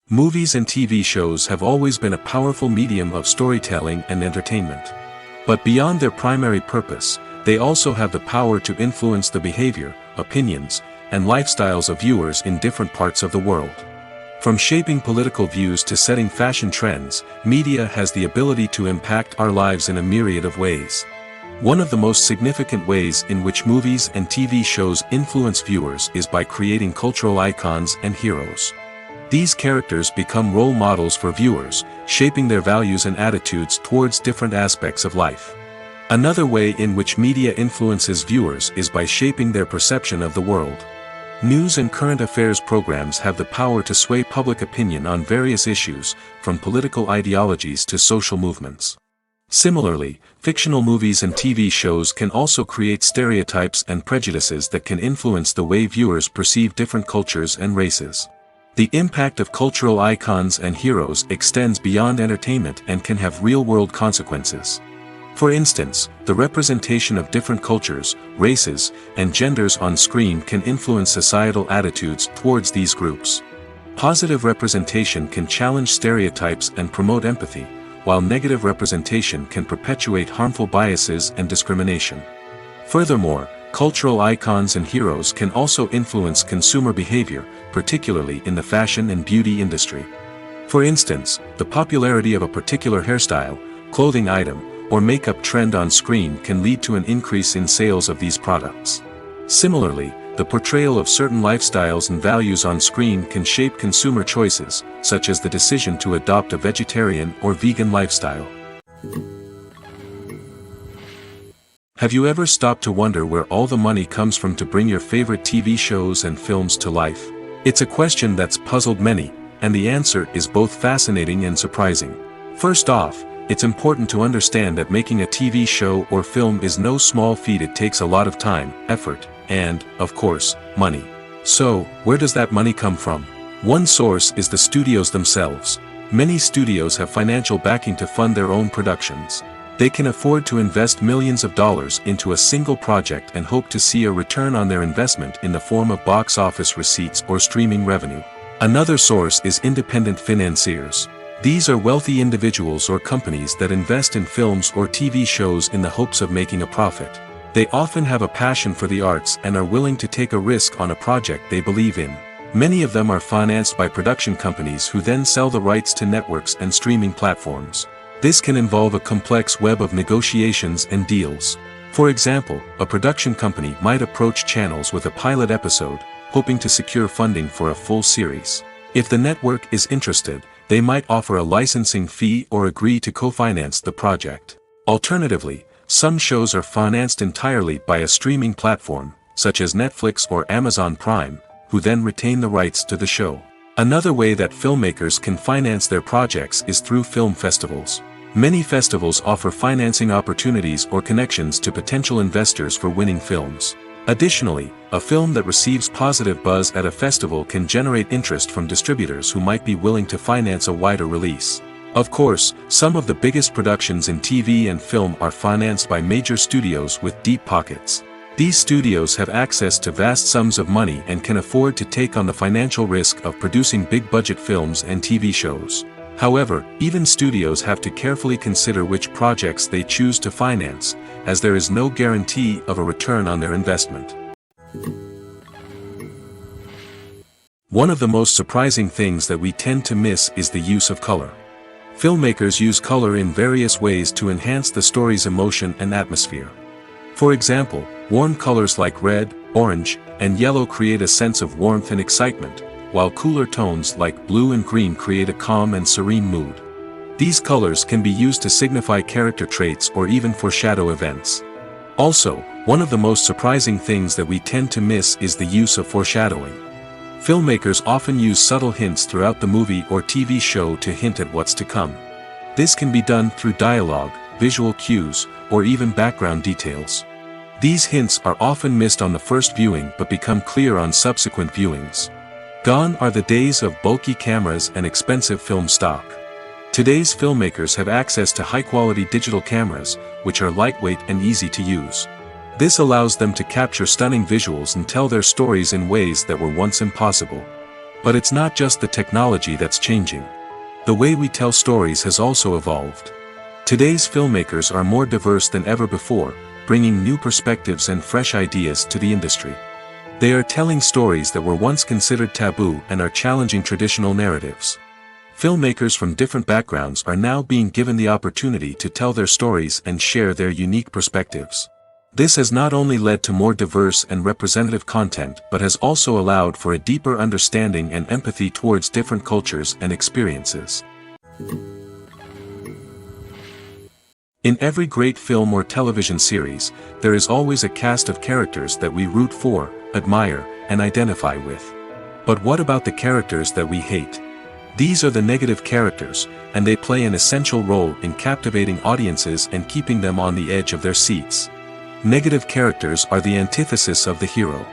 Movies and TV shows have always been a powerful medium of storytelling and entertainment. But beyond their primary purpose, they also have the power to influence the behavior, opinions, and lifestyles of viewers in different parts of the world. From shaping political views to setting fashion trends, media has the ability to impact our lives in a myriad of ways. One of the most significant ways in which movies and TV shows influence viewers is by creating cultural icons and heroes. These characters become role models for viewers, shaping their values and attitudes towards different aspects of life. Another way in which media influences viewers is by shaping their perception of the world. News and current affairs programs have the power to sway public opinion on various issues, from political ideologies to social movements. Similarly, fictional movies and TV shows can also create stereotypes and prejudices that can influence the way viewers perceive different cultures and races. The impact of cultural icons and heroes extends beyond entertainment and can have real-world consequences. For instance, the representation of different cultures, races, and genders on screen can influence societal attitudes towards these groups. Positive representation can challenge stereotypes and promote empathy, while negative representation can perpetuate harmful biases and discrimination. Furthermore, cultural icons and heroes can also influence consumer behavior, particularly in the fashion and beauty industry. For instance, the popularity of a particular hairstyle, clothing item, or makeup trend on screen can lead to an increase in sales of these products. Similarly, the portrayal of certain lifestyles and values on screen can shape consumer choices, such as the decision to adopt a vegetarian or vegan lifestyle. Have you ever stopped to wonder where all the money comes from to bring your favorite TV shows and films to life? It's a question that's puzzled many, and the answer is both fascinating and surprising. First off, it's important to understand that making a TV show or film is no small feat. It takes a lot of time, effort, and, of course, money. So, where does that money come from? One source is the studios themselves. Many studios have financial backing to fund their own productions. They can afford to invest millions of dollars into a single project and hope to see a return on their investment in the form of box office receipts or streaming revenue. Another source is independent financiers. These are wealthy individuals or companies that invest in films or TV shows in the hopes of making a profit. They often have a passion for the arts and are willing to take a risk on a project they believe in. Many of them are financed by production companies who then sell the rights to networks and streaming platforms. This can involve a complex web of negotiations and deals. For example, a production company might approach channels with a pilot episode, hoping to secure funding for a full series. If the network is interested, they might offer a licensing fee or agree to co-finance the project. Alternatively, some shows are financed entirely by a streaming platform, such as Netflix or Amazon Prime, who then retain the rights to the show. Another way that filmmakers can finance their projects is through film festivals. Many festivals offer financing opportunities or connections to potential investors for winning films. Additionally, a film that receives positive buzz at a festival can generate interest from distributors who might be willing to finance a wider release. Of course, some of the biggest productions in TV and film are financed by major studios with deep pockets. These studios have access to vast sums of money and can afford to take on the financial risk of producing big-budget films and TV shows. However, even studios have to carefully consider which projects they choose to finance, as there is no guarantee of a return on their investment. One of the most surprising things that we tend to miss is the use of color. Filmmakers use color in various ways to enhance the story's emotion and atmosphere. For example, warm colors like red, orange, and yellow create a sense of warmth and excitement, while cooler tones like blue and green create a calm and serene mood. These colors can be used to signify character traits or even foreshadow events. Also, one of the most surprising things that we tend to miss is the use of foreshadowing. Filmmakers often use subtle hints throughout the movie or TV show to hint at what's to come. This can be done through dialogue, visual cues, or even background details. These hints are often missed on the first viewing but become clear on subsequent viewings. Gone are the days of bulky cameras and expensive film stock. Today's filmmakers have access to high-quality digital cameras, which are lightweight and easy to use. This allows them to capture stunning visuals and tell their stories in ways that were once impossible. But it's not just the technology that's changing. The way we tell stories has also evolved. Today's filmmakers are more diverse than ever before, bringing new perspectives and fresh ideas to the industry. They are telling stories that were once considered taboo and are challenging traditional narratives. Filmmakers from different backgrounds are now being given the opportunity to tell their stories and share their unique perspectives. This has not only led to more diverse and representative content but has also allowed for a deeper understanding and empathy towards different cultures and experiences. In every great film or television series, there is always a cast of characters that we root for, admire, and identify with. But what about the characters that we hate? These are the negative characters, and they play an essential role in captivating audiences and keeping them on the edge of their seats. Negative characters are the antithesis of the hero.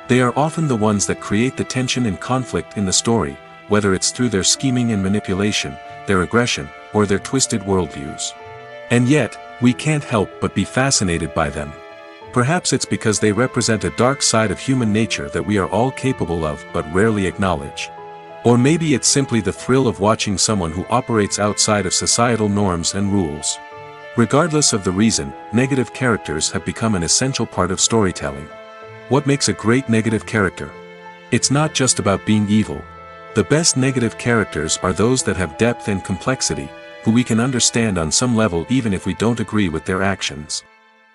They are often the ones that create the tension and conflict in the story, whether it's through their scheming and manipulation, their aggression, or their twisted worldviews. And yet, we can't help but be fascinated by them. Perhaps it's because they represent a dark side of human nature that we are all capable of but rarely acknowledge. Or maybe it's simply the thrill of watching someone who operates outside of societal norms and rules. Regardless of the reason, negative characters have become an essential part of storytelling. What makes a great negative character? It's not just about being evil. The best negative characters are those that have depth and complexity, who we can understand on some level even if we don't agree with their actions.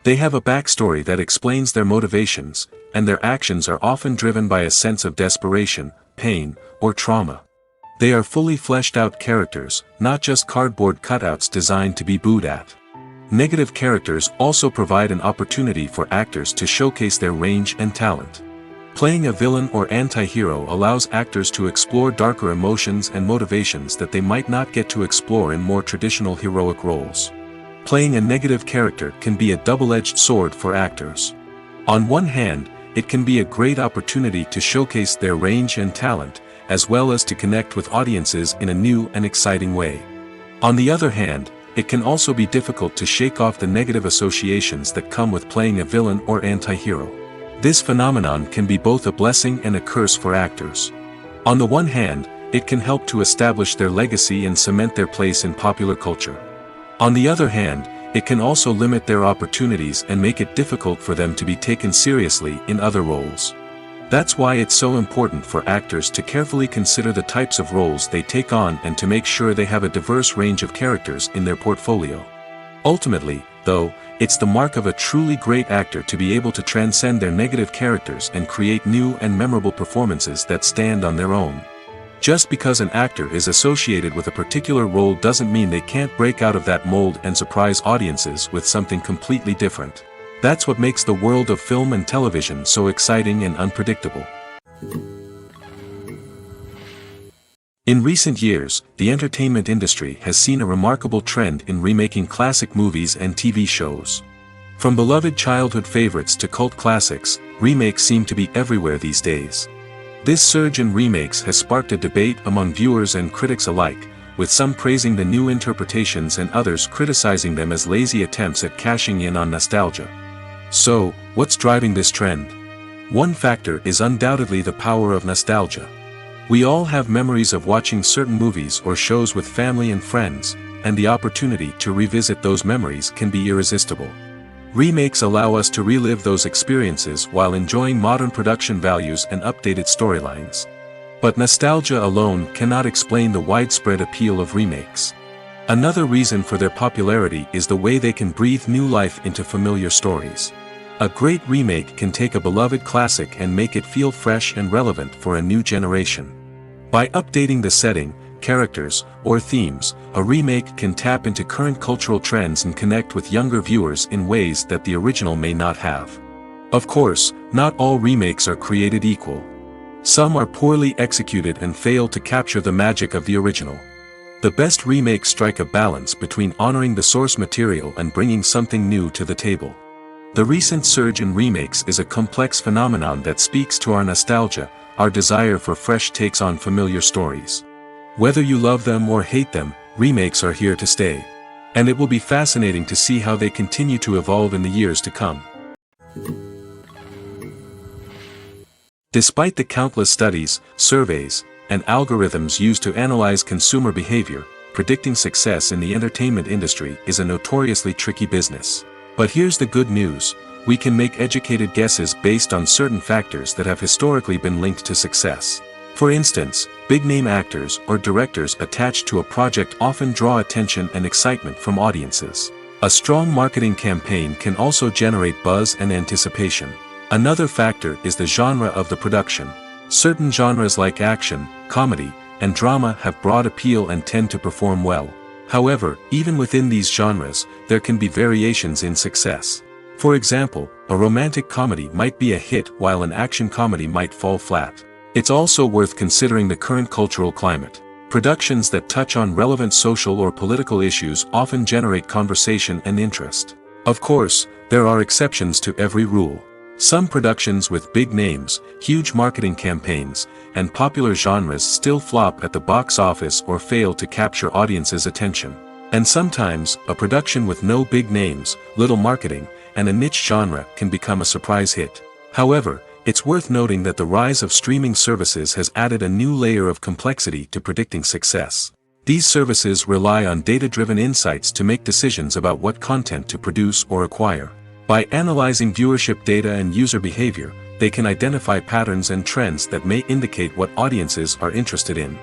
They have a backstory that explains their motivations, and their actions are often driven by a sense of desperation, pain, or trauma. They are fully fleshed out characters, not just cardboard cutouts designed to be booed at. Negative characters also provide an opportunity for actors to showcase their range and talent. Playing a villain or anti-hero allows actors to explore darker emotions and motivations that they might not get to explore in more traditional heroic roles. Playing a negative character can be a double-edged sword for actors. On one hand, it can be a great opportunity to showcase their range and talent, as well as to connect with audiences in a new and exciting way. On the other hand, it can also be difficult to shake off the negative associations that come with playing a villain or anti-hero. This phenomenon can be both a blessing and a curse for actors. On the one hand, it can help to establish their legacy and cement their place in popular culture. On the other hand, it can also limit their opportunities and make it difficult for them to be taken seriously in other roles. That's why it's so important for actors to carefully consider the types of roles they take on and to make sure they have a diverse range of characters in their portfolio. Ultimately, though, it's the mark of a truly great actor to be able to transcend their negative characters and create new and memorable performances that stand on their own. Just because an actor is associated with a particular role doesn't mean they can't break out of that mold and surprise audiences with something completely different. That's what makes the world of film and television so exciting and unpredictable. In recent years, the entertainment industry has seen a remarkable trend in remaking classic movies and TV shows. From beloved childhood favorites to cult classics, remakes seem to be everywhere these days. This surge in remakes has sparked a debate among viewers and critics alike, with some praising the new interpretations and others criticizing them as lazy attempts at cashing in on nostalgia. So, what's driving this trend? One factor is undoubtedly the power of nostalgia. We all have memories of watching certain movies or shows with family and friends, and the opportunity to revisit those memories can be irresistible. Remakes allow us to relive those experiences while enjoying modern production values and updated storylines. But nostalgia alone cannot explain the widespread appeal of remakes. Another reason for their popularity is the way they can breathe new life into familiar stories. A great remake can take a beloved classic and make it feel fresh and relevant for a new generation. By updating the setting, characters, or themes, a remake can tap into current cultural trends and connect with younger viewers in ways that the original may not have. Of course, not all remakes are created equal. Some are poorly executed and fail to capture the magic of the original. The best remakes strike a balance between honoring the source material and bringing something new to the table. The recent surge in remakes is a complex phenomenon that speaks to our nostalgia, our desire for fresh takes on familiar stories. Whether you love them or hate them, remakes are here to stay. And it will be fascinating to see how they continue to evolve in the years to come. Despite the countless studies, surveys, and algorithms used to analyze consumer behavior, predicting success in the entertainment industry is a notoriously tricky business. But here's the good news: we can make educated guesses based on certain factors that have historically been linked to success. For instance, big-name actors or directors attached to a project often draw attention and excitement from audiences. A strong marketing campaign can also generate buzz and anticipation. Another factor is the genre of the production. Certain genres like action, comedy, and drama have broad appeal and tend to perform well. However, even within these genres, there can be variations in success. For example, a romantic comedy might be a hit while an action comedy might fall flat. It's also worth considering the current cultural climate. Productions that touch on relevant social or political issues often generate conversation and interest. Of course, there are exceptions to every rule. Some productions with big names, huge marketing campaigns, and popular genres still flop at the box office or fail to capture audiences' attention. And sometimes, a production with no big names, little marketing, and a niche genre can become a surprise hit. However, it's worth noting that the rise of streaming services has added a new layer of complexity to predicting success. These services rely on data-driven insights to make decisions about what content to produce or acquire. By analyzing viewership data and user behavior, they can identify patterns and trends that may indicate what audiences are interested in.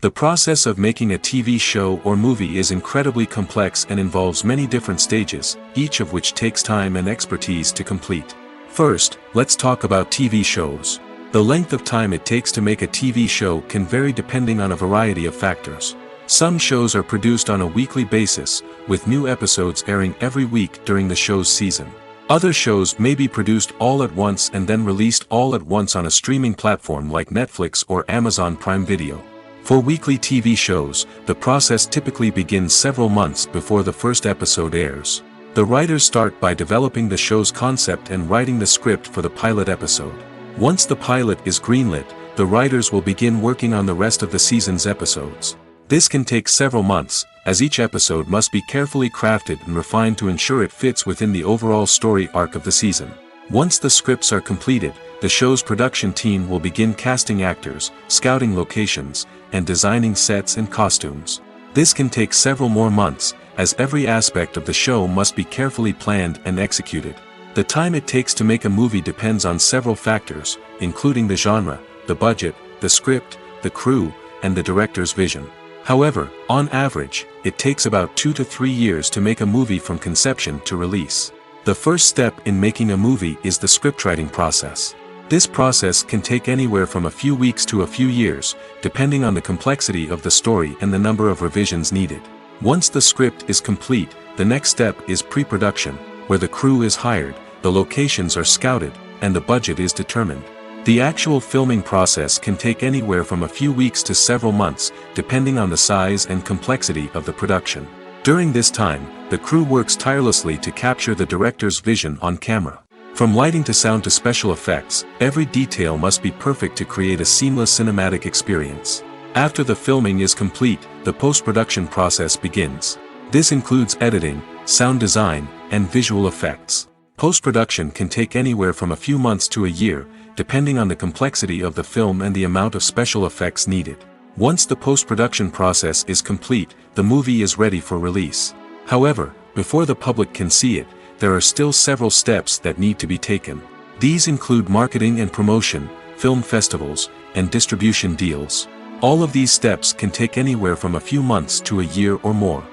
The process of making a TV show or movie is incredibly complex and involves many different stages, each of which takes time and expertise to complete. First, let's talk about TV shows. The length of time it takes to make a TV show can vary depending on a variety of factors. Some shows are produced on a weekly basis, with new episodes airing every week during the show's season. Other shows may be produced all at once and then released all at once on a streaming platform like Netflix or Amazon Prime Video. For weekly TV shows, the process typically begins several months before the first episode airs. The writers start by developing the show's concept and writing the script for the pilot episode. Once the pilot is greenlit, the writers will begin working on the rest of the season's episodes. This can take several months, as each episode must be carefully crafted and refined to ensure it fits within the overall story arc of the season. Once the scripts are completed, the show's production team will begin casting actors, scouting locations, and designing sets and costumes. This can take several more months, as every aspect of the show must be carefully planned and executed. The time it takes to make a movie depends on several factors, including the genre, the budget, the script, the crew, and the director's vision. However, on average, it takes about 2 to 3 years to make a movie from conception to release. The first step in making a movie is the scriptwriting process. This process can take anywhere from a few weeks to a few years, depending on the complexity of the story and the number of revisions needed. Once the script is complete, the next step is pre-production, where the crew is hired, the locations are scouted, and the budget is determined. The actual filming process can take anywhere from a few weeks to several months, depending on the size and complexity of the production. During this time, the crew works tirelessly to capture the director's vision on camera. From lighting to sound to special effects, every detail must be perfect to create a seamless cinematic experience. After the filming is complete, the post-production process begins. This includes editing, sound design, and visual effects. Post-production can take anywhere from a few months to a year, depending on the complexity of the film and the amount of special effects needed. Once the post-production process is complete, the movie is ready for release. However, before the public can see it, there are still several steps that need to be taken. These include marketing and promotion, film festivals, and distribution deals. All of these steps can take anywhere from a few months to a year or more.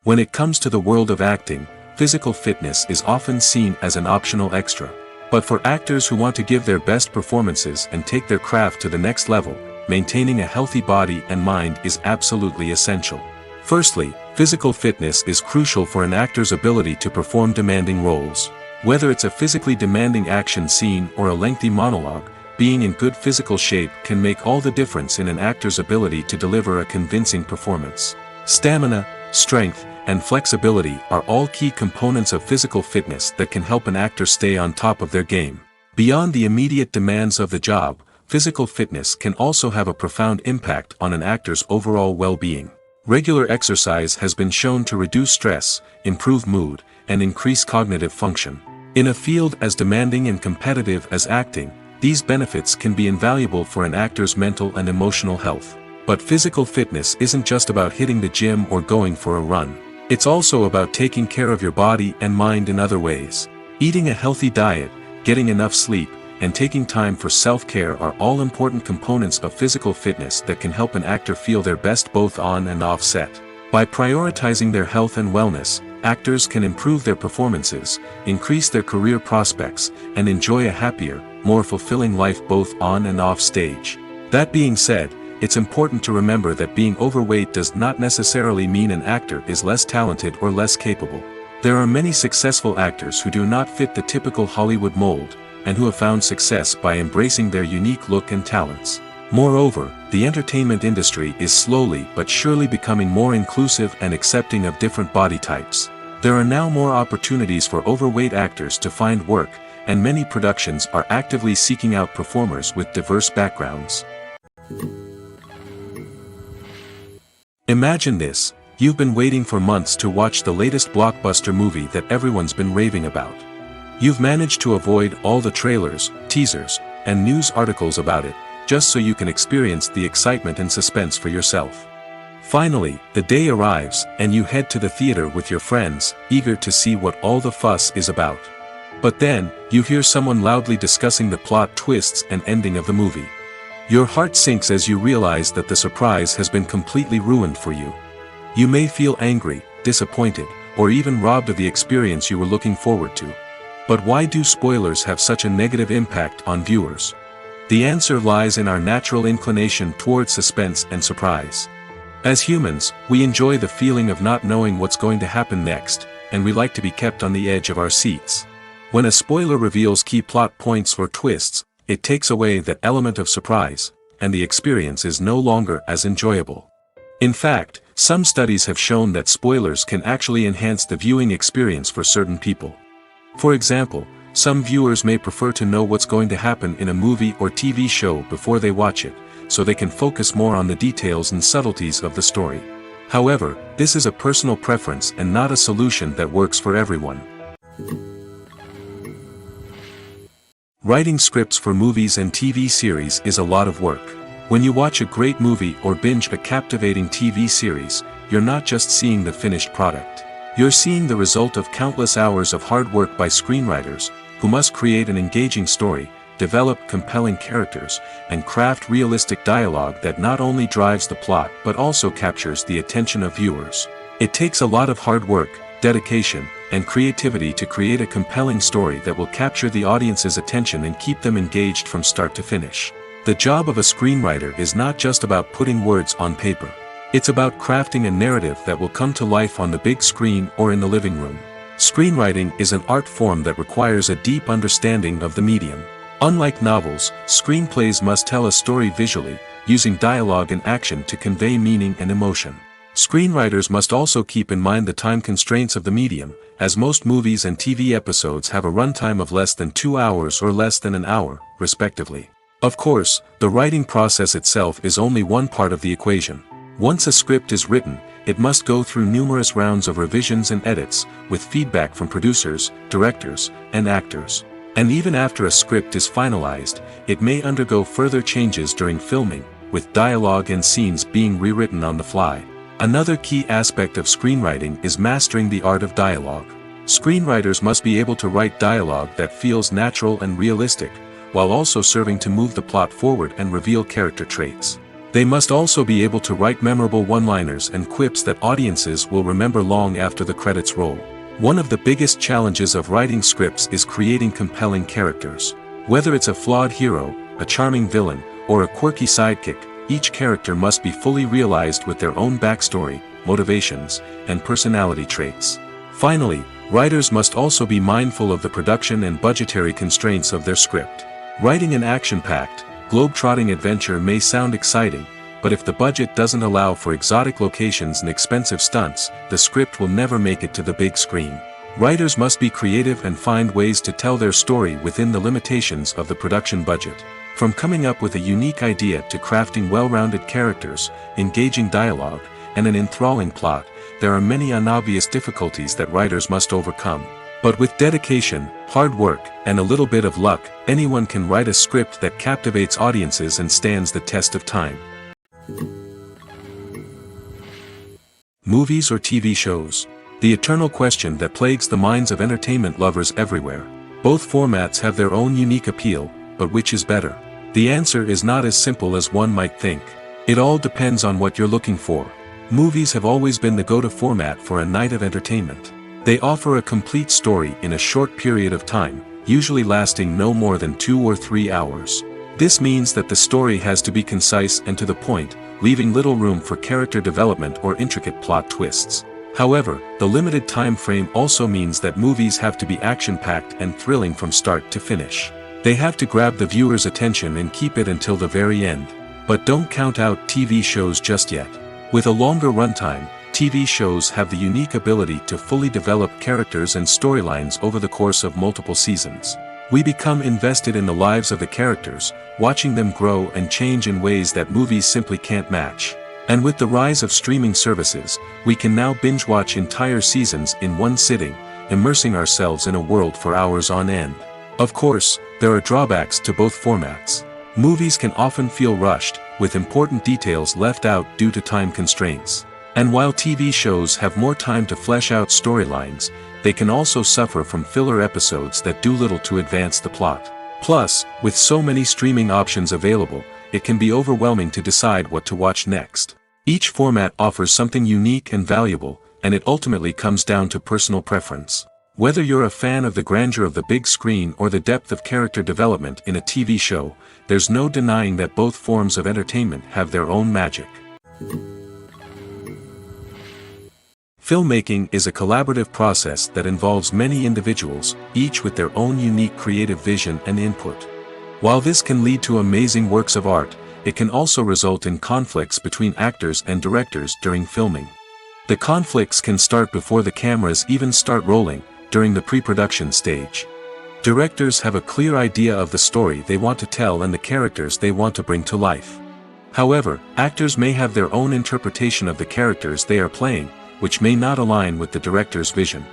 When it comes to the world of acting, physical fitness is often seen as an optional extra. But for actors who want to give their best performances and take their craft to the next level, maintaining a healthy body and mind is absolutely essential. Firstly, physical fitness is crucial for an actor's ability to perform demanding roles. Whether it's a physically demanding action scene or a lengthy monologue, being in good physical shape can make all the difference in an actor's ability to deliver a convincing performance. Stamina, strength, and flexibility are all key components of physical fitness that can help an actor stay on top of their game. Beyond the immediate demands of the job, physical fitness can also have a profound impact on an actor's overall well-being. Regular exercise has been shown to reduce stress, improve mood, and increase cognitive function. In a field as demanding and competitive as acting, these benefits can be invaluable for an actor's mental and emotional health. But physical fitness isn't just about hitting the gym or going for a run. It's also about taking care of your body and mind in other ways. Eating a healthy diet, getting enough sleep, and taking time for self-care are all important components of physical fitness that can help an actor feel their best both on and off set. By prioritizing their health and wellness, actors can improve their performances, increase their career prospects, and enjoy a happier, more fulfilling life both on and off stage. That being said, it's important to remember that being overweight does not necessarily mean an actor is less talented or less capable. There are many successful actors who do not fit the typical Hollywood mold, and who have found success by embracing their unique look and talents. Moreover, the entertainment industry is slowly but surely becoming more inclusive and accepting of different body types. There are now more opportunities for overweight actors to find work, and many productions are actively seeking out performers with diverse backgrounds. Imagine this: you've been waiting for months to watch the latest blockbuster movie that everyone's been raving about. You've managed to avoid all the trailers, teasers, and news articles about it, just so you can experience the excitement and suspense for yourself. Finally, the day arrives, and you head to the theater with your friends, eager to see what all the fuss is about. But then, you hear someone loudly discussing the plot twists and ending of the movie. Your heart sinks as you realize that the surprise has been completely ruined for you. You may feel angry, disappointed, or even robbed of the experience you were looking forward to. But why do spoilers have such a negative impact on viewers? The answer lies in our natural inclination toward suspense and surprise. As humans, we enjoy the feeling of not knowing what's going to happen next, and we like to be kept on the edge of our seats. When a spoiler reveals key plot points or twists, it takes away that element of surprise, and the experience is no longer as enjoyable. In fact, some studies have shown that spoilers can actually enhance the viewing experience for certain people. For example, some viewers may prefer to know what's going to happen in a movie or TV show before they watch it, so they can focus more on the details and subtleties of the story. However, this is a personal preference and not a solution that works for everyone. Writing scripts for movies and TV series is a lot of work. When you watch a great movie or binge a captivating TV series, you're not just seeing the finished product. You're seeing the result of countless hours of hard work by screenwriters, who must create an engaging story, develop compelling characters, and craft realistic dialogue that not only drives the plot but also captures the attention of viewers. It takes a lot of hard work, dedication, and creativity to create a compelling story that will capture the audience's attention and keep them engaged from start to finish. The job of a screenwriter is not just about putting words on paper. It's about crafting a narrative that will come to life on the big screen or in the living room. Screenwriting is an art form that requires a deep understanding of the medium. Unlike novels, screenplays must tell a story visually, using dialogue and action to convey meaning and emotion. Screenwriters must also keep in mind the time constraints of the medium, as most movies and TV episodes have a runtime of less than 2 hours or less than an hour, respectively. Of course, the writing process itself is only one part of the equation. Once a script is written, it must go through numerous rounds of revisions and edits, with feedback from producers, directors, and actors. And even after a script is finalized, it may undergo further changes during filming, with dialogue and scenes being rewritten on the fly. Another key aspect of screenwriting is mastering the art of dialogue. Screenwriters must be able to write dialogue that feels natural and realistic, while also serving to move the plot forward and reveal character traits. They must also be able to write memorable one-liners and quips that audiences will remember long after the credits roll. One of the biggest challenges of writing scripts is creating compelling characters. Whether it's a flawed hero, a charming villain, or a quirky sidekick, each character must be fully realized with their own backstory, motivations, and personality traits. Finally, writers must also be mindful of the production and budgetary constraints of their script. Writing an action-packed, globe-trotting adventure may sound exciting, but if the budget doesn't allow for exotic locations and expensive stunts, the script will never make it to the big screen. Writers must be creative and find ways to tell their story within the limitations of the production budget. From coming up with a unique idea to crafting well-rounded characters, engaging dialogue, and an enthralling plot, there are many unobvious difficulties that writers must overcome. But with dedication, hard work, and a little bit of luck, anyone can write a script that captivates audiences and stands the test of time. Movies or TV shows? The eternal question that plagues the minds of entertainment lovers everywhere. Both formats have their own unique appeal, but which is better? The answer is not as simple as one might think. It all depends on what you're looking for. Movies have always been the go-to format for a night of entertainment. They offer a complete story in a short period of time, usually lasting no more than 2 or 3 hours. This means that the story has to be concise and to the point, leaving little room for character development or intricate plot twists. However, the limited time frame also means that movies have to be action-packed and thrilling from start to finish. They have to grab the viewer's attention and keep it until the very end. But don't count out TV shows just yet. With a longer runtime, TV shows have the unique ability to fully develop characters and storylines over the course of multiple seasons. We become invested in the lives of the characters, watching them grow and change in ways that movies simply can't match. And with the rise of streaming services, we can now binge-watch entire seasons in one sitting, immersing ourselves in a world for hours on end. Of course, there are drawbacks to both formats. Movies can often feel rushed, with important details left out due to time constraints. And while TV shows have more time to flesh out storylines, they can also suffer from filler episodes that do little to advance the plot. Plus, with so many streaming options available, it can be overwhelming to decide what to watch next. Each format offers something unique and valuable, and it ultimately comes down to personal preference. Whether you're a fan of the grandeur of the big screen or the depth of character development in a TV show, there's no denying that both forms of entertainment have their own magic. Filmmaking is a collaborative process that involves many individuals, each with their own unique creative vision and input. While this can lead to amazing works of art, it can also result in conflicts between actors and directors during filming. The conflicts can start before the cameras even start rolling, during the pre-production stage. Directors have a clear idea of the story they want to tell and the characters they want to bring to life. However, actors may have their own interpretation of the characters they are playing, which may not align with the director's vision.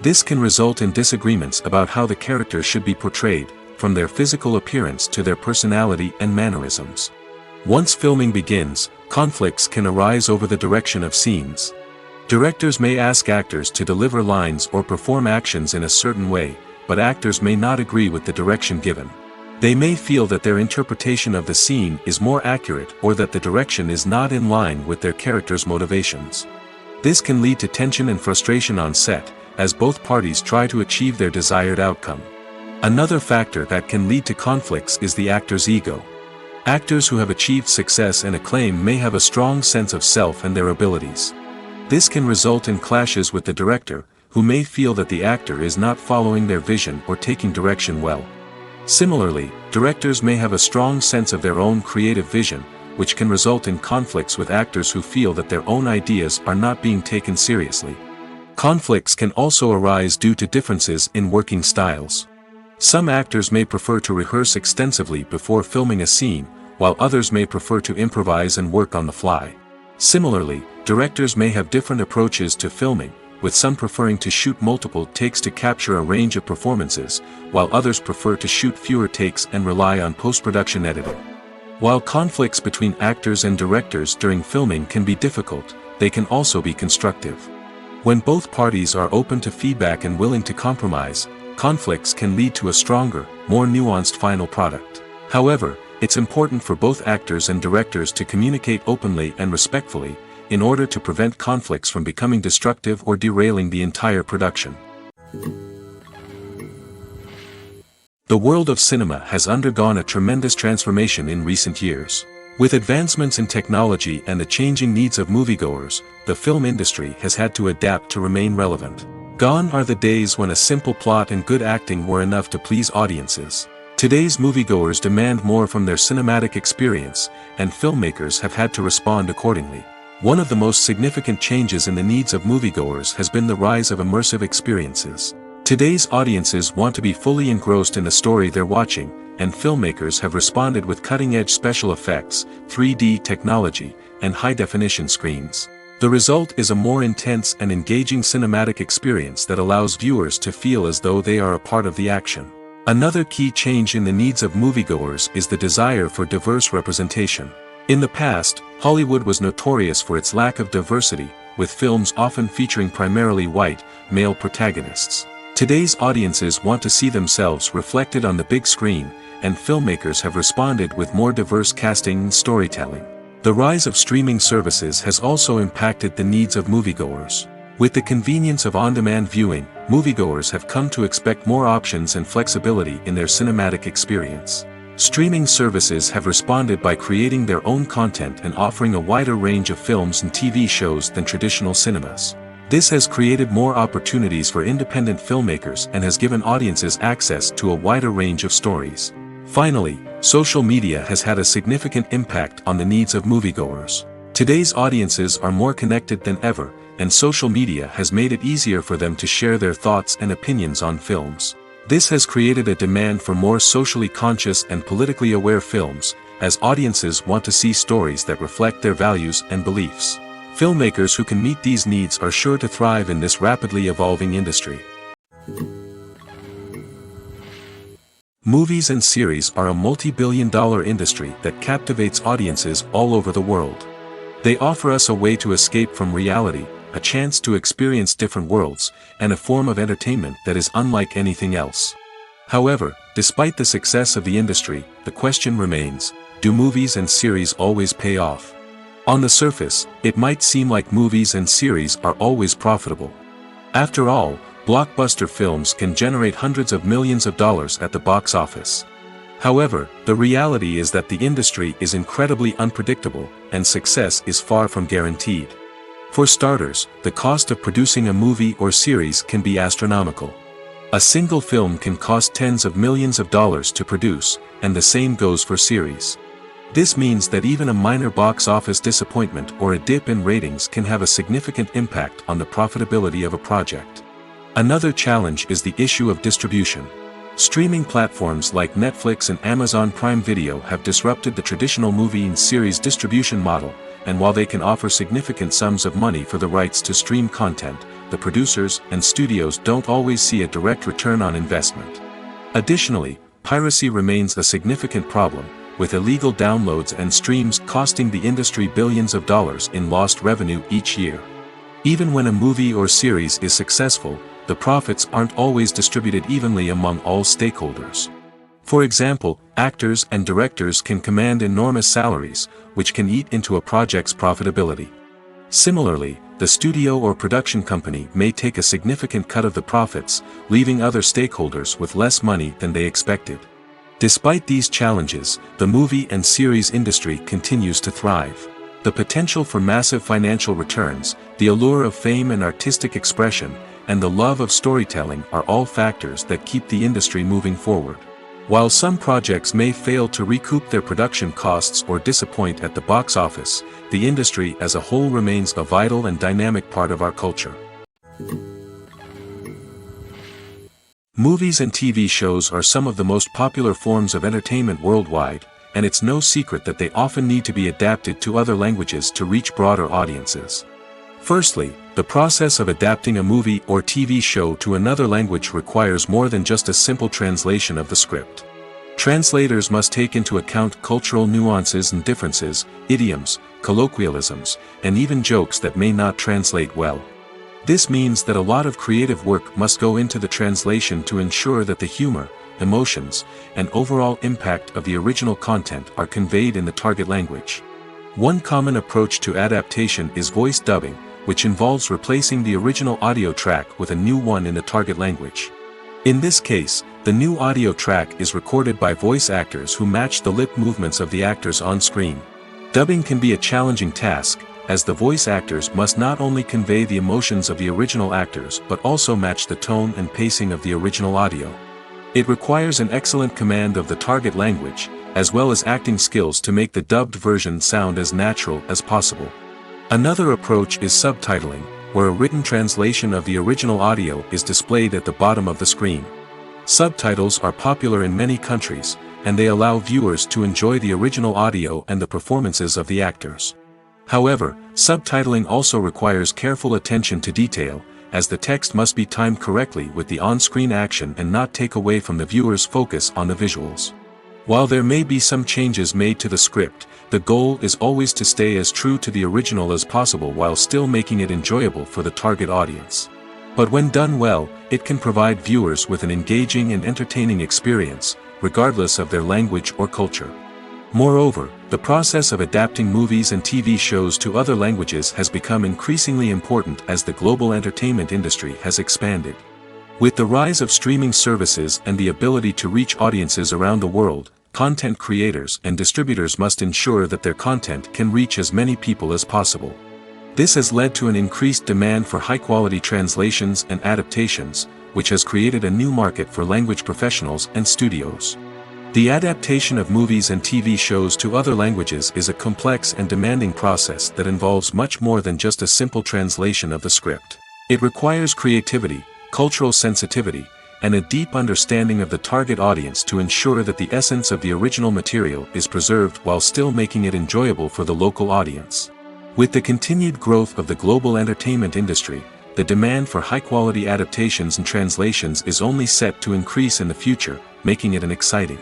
This can result in disagreements about how the character should be portrayed, from their physical appearance to their personality and mannerisms. Once filming begins, conflicts can arise over the direction of scenes. Directors may ask actors to deliver lines or perform actions in a certain way, but actors may not agree with the direction given. They may feel that their interpretation of the scene is more accurate or that the direction is not in line with their character's motivations. This can lead to tension and frustration on set, as both parties try to achieve their desired outcome. Another factor that can lead to conflicts is the actor's ego. Actors who have achieved success and acclaim may have a strong sense of self and their abilities. This can result in clashes with the director, who may feel that the actor is not following their vision or taking direction well. Similarly, directors may have a strong sense of their own creative vision, which can result in conflicts with actors who feel that their own ideas are not being taken seriously. Conflicts can also arise due to differences in working styles. Some actors may prefer to rehearse extensively before filming a scene, while others may prefer to improvise and work on the fly. Similarly, directors may have different approaches to filming, with some preferring to shoot multiple takes to capture a range of performances, while others prefer to shoot fewer takes and rely on post-production editing. While conflicts between actors and directors during filming can be difficult, they can also be constructive. When both parties are open to feedback and willing to compromise, conflicts can lead to a stronger, more nuanced final product. However, it's important for both actors and directors to communicate openly and respectfully, in order to prevent conflicts from becoming destructive or derailing the entire production. The world of cinema has undergone a tremendous transformation in recent years. With advancements in technology and the changing needs of moviegoers, the film industry has had to adapt to remain relevant. Gone are the days when a simple plot and good acting were enough to please audiences. Today's moviegoers demand more from their cinematic experience, and filmmakers have had to respond accordingly. One of the most significant changes in the needs of moviegoers has been the rise of immersive experiences. Today's audiences want to be fully engrossed in the story they're watching, and filmmakers have responded with cutting-edge special effects, 3D technology, and high-definition screens. The result is a more intense and engaging cinematic experience that allows viewers to feel as though they are a part of the action. Another key change in the needs of moviegoers is the desire for diverse representation. In the past, Hollywood was notorious for its lack of diversity, with films often featuring primarily white, male protagonists. Today's audiences want to see themselves reflected on the big screen, and filmmakers have responded with more diverse casting and storytelling. The rise of streaming services has also impacted the needs of moviegoers. With the convenience of on-demand viewing, moviegoers have come to expect more options and flexibility in their cinematic experience. Streaming services have responded by creating their own content and offering a wider range of films and TV shows than traditional cinemas. This has created more opportunities for independent filmmakers and has given audiences access to a wider range of stories. Finally, social media has had a significant impact on the needs of moviegoers. Today's audiences are more connected than ever, and social media has made it easier for them to share their thoughts and opinions on films. This has created a demand for more socially conscious and politically aware films, as audiences want to see stories that reflect their values and beliefs. Filmmakers who can meet these needs are sure to thrive in this rapidly evolving industry. Movies and series are a multi-billion-dollar industry that captivates audiences all over the world. They offer us a way to escape from reality, a chance to experience different worlds, and a form of entertainment that is unlike anything else. However, despite the success of the industry, the question remains, do movies and series always pay off? On the surface, it might seem like movies and series are always profitable. After all, blockbuster films can generate hundreds of millions of dollars at the box office. However, the reality is that the industry is incredibly unpredictable, and success is far from guaranteed. For starters, the cost of producing a movie or series can be astronomical. A single film can cost tens of millions of dollars to produce, and the same goes for series. This means that even a minor box office disappointment or a dip in ratings can have a significant impact on the profitability of a project. Another challenge is the issue of distribution. Streaming platforms like Netflix and Amazon Prime Video have disrupted the traditional movie and series distribution model, and while they can offer significant sums of money for the rights to stream content, the producers and studios don't always see a direct return on investment. Additionally, piracy remains a significant problem, with illegal downloads and streams costing the industry billions of dollars in lost revenue each year. Even when a movie or series is successful, the profits aren't always distributed evenly among all stakeholders. For example, actors and directors can command enormous salaries, which can eat into a project's profitability. Similarly, the studio or production company may take a significant cut of the profits, leaving other stakeholders with less money than they expected. Despite these challenges, the movie and series industry continues to thrive. The potential for massive financial returns, the allure of fame and artistic expression, and the love of storytelling are all factors that keep the industry moving forward. While some projects may fail to recoup their production costs or disappoint at the box office, the industry as a whole remains a vital and dynamic part of our culture. Movies and TV shows are some of the most popular forms of entertainment worldwide, and it's no secret that they often need to be adapted to other languages to reach broader audiences. Firstly, the process of adapting a movie or TV show to another language requires more than just a simple translation of the script. Translators must take into account cultural nuances and differences, idioms, colloquialisms, and even jokes that may not translate well. This means that a lot of creative work must go into the translation to ensure that the humor, emotions, and overall impact of the original content are conveyed in the target language. One common approach to adaptation is voice dubbing, which involves replacing the original audio track with a new one in the target language. In this case, the new audio track is recorded by voice actors who match the lip movements of the actors on screen. Dubbing can be a challenging task, as the voice actors must not only convey the emotions of the original actors but also match the tone and pacing of the original audio. It requires an excellent command of the target language, as well as acting skills to make the dubbed version sound as natural as possible. Another approach is subtitling, where a written translation of the original audio is displayed at the bottom of the screen. Subtitles are popular in many countries, and they allow viewers to enjoy the original audio and the performances of the actors. However, subtitling also requires careful attention to detail, as the text must be timed correctly with the on-screen action and not take away from the viewer's focus on the visuals. While there may be some changes made to the script, the goal is always to stay as true to the original as possible while still making it enjoyable for the target audience. But when done well, it can provide viewers with an engaging and entertaining experience, regardless of their language or culture. Moreover, the process of adapting movies and TV shows to other languages has become increasingly important as the global entertainment industry has expanded. With the rise of streaming services and the ability to reach audiences around the world, content creators and distributors must ensure that their content can reach as many people as possible. This has led to an increased demand for high-quality translations and adaptations, which has created a new market for language professionals and studios. The adaptation of movies and TV shows to other languages is a complex and demanding process that involves much more than just a simple translation of the script. It requires creativity, cultural sensitivity, and a deep understanding of the target audience to ensure that the essence of the original material is preserved while still making it enjoyable for the local audience. With the continued growth of the global entertainment industry, the demand for high-quality adaptations and translations is only set to increase in the future, making it an exciting